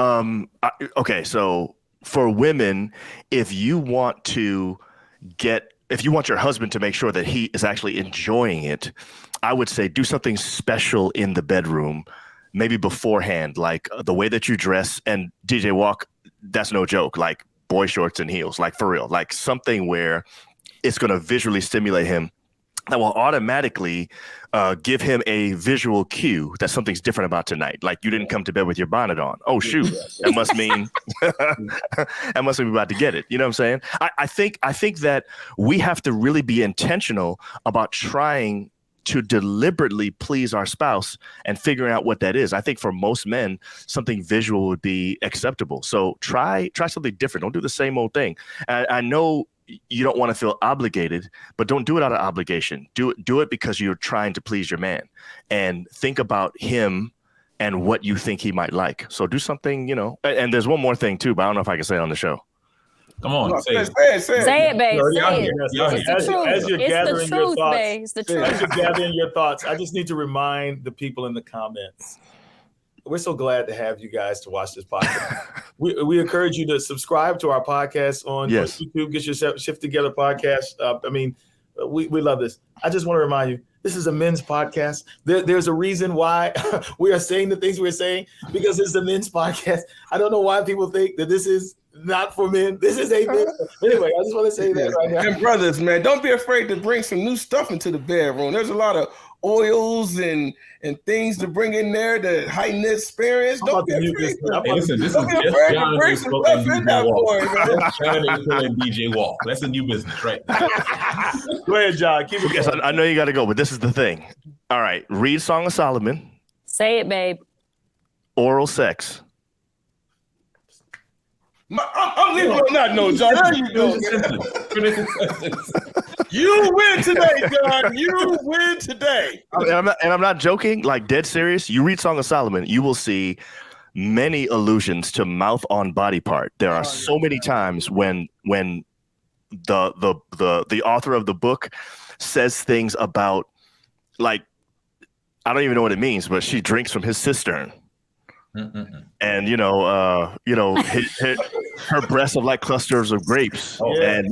S5: okay. So for women, if you want your husband to make sure that he is actually enjoying it, I would say do something special in the bedroom, maybe beforehand, like the way that you dress. And DJ Walk, that's no joke. Like boy shorts and heels, like for real, like something where it's going to visually stimulate him that will automatically give him a visual cue that something's different about tonight. Like you didn't come to bed with your bonnet on. Oh shoot, that must mean that must mean we're about to get it. You know what I'm saying? I think that we have to really be intentional about trying to deliberately please our spouse and figuring out what that is. I think for most men, something visual would be acceptable. So try something different. Don't do the same old thing. I know you don't want to feel obligated, but don't do it out of obligation. Do it because you're trying to please your man, and think about him and what you think he might like. So do something, you know. And there's one more thing too, but I don't know if I can say it on the show.
S4: Come on, say it,
S6: babe. Say it.
S2: As you're gathering your thoughts,
S6: babe. It's the truth.
S2: As you're gathering your thoughts, I just need to remind the people in the comments. We're so glad to have you guys to watch this podcast. we encourage you to subscribe to our podcast on YouTube. Get Your S.H.I.F.T Together podcast. We love this. I just want to remind you, this is a men's podcast. There's a reason why we are saying the things we're saying, because it's a men's podcast. I don't know why people think that this is not for men. This is a men. Anyway, I just want to say that right now.
S3: And brothers, man, don't be afraid to bring some new stuff into the bedroom. There's a lot of oils and things to bring in there to heighten the experience. Don't be afraid.
S4: Listen, this is just John and April and DJ Walk. That's a new business, right?
S2: Go ahead, John. Keep it going.
S5: I know you got to go, but this is the thing. All right, read Song of Solomon.
S6: Say it, babe.
S5: Oral sex.
S3: I'm leaving on that note, John. There you go. You win today, John. You win today.
S5: And I'm not joking. Like dead serious. You read Song of Solomon, you will see many allusions to mouth on body part. There are so many times when the author of the book says things about, like, I don't even know what it means, but she drinks from his cistern. And her breasts are like clusters of grapes, and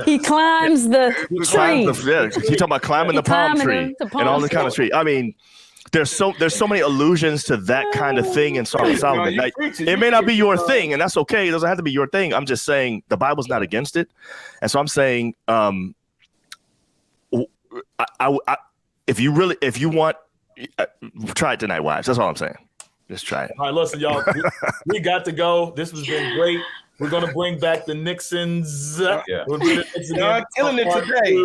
S6: he climbs the tree.
S5: He's talking about climbing the palm tree and all the kind of tree. I mean, there's so many allusions to that kind of thing in Song of Solomon. Like, it may not be your thing, and that's okay. It doesn't have to be your thing. I'm just saying the Bible's not against it, and so I'm saying, if you want, try it tonight, wives. That's all I'm saying. Just try it.
S2: All right, listen, y'all. We got to go. This has been great. We're going to bring back the Nixons.
S3: Yeah. Y'all killing it today.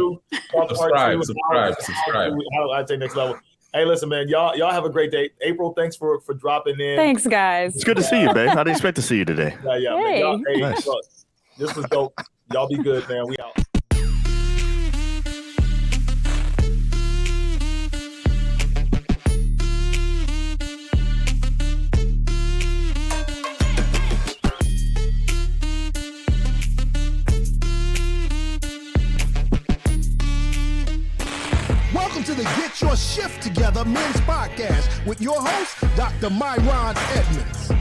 S2: Subscribe. I take next level. Hey, listen, man. Y'all have a great day. April, thanks for dropping in.
S6: Thanks, guys.
S5: It's good to see you, babe. I didn't expect to see you today.
S2: Yeah,
S6: hey.
S2: Man. Nice. This was dope. Y'all be good, man. We out.
S1: Welcome to the Get Your S.H.I.F.T Together Men's Podcast with your host, Dr. MyRon Edmonds.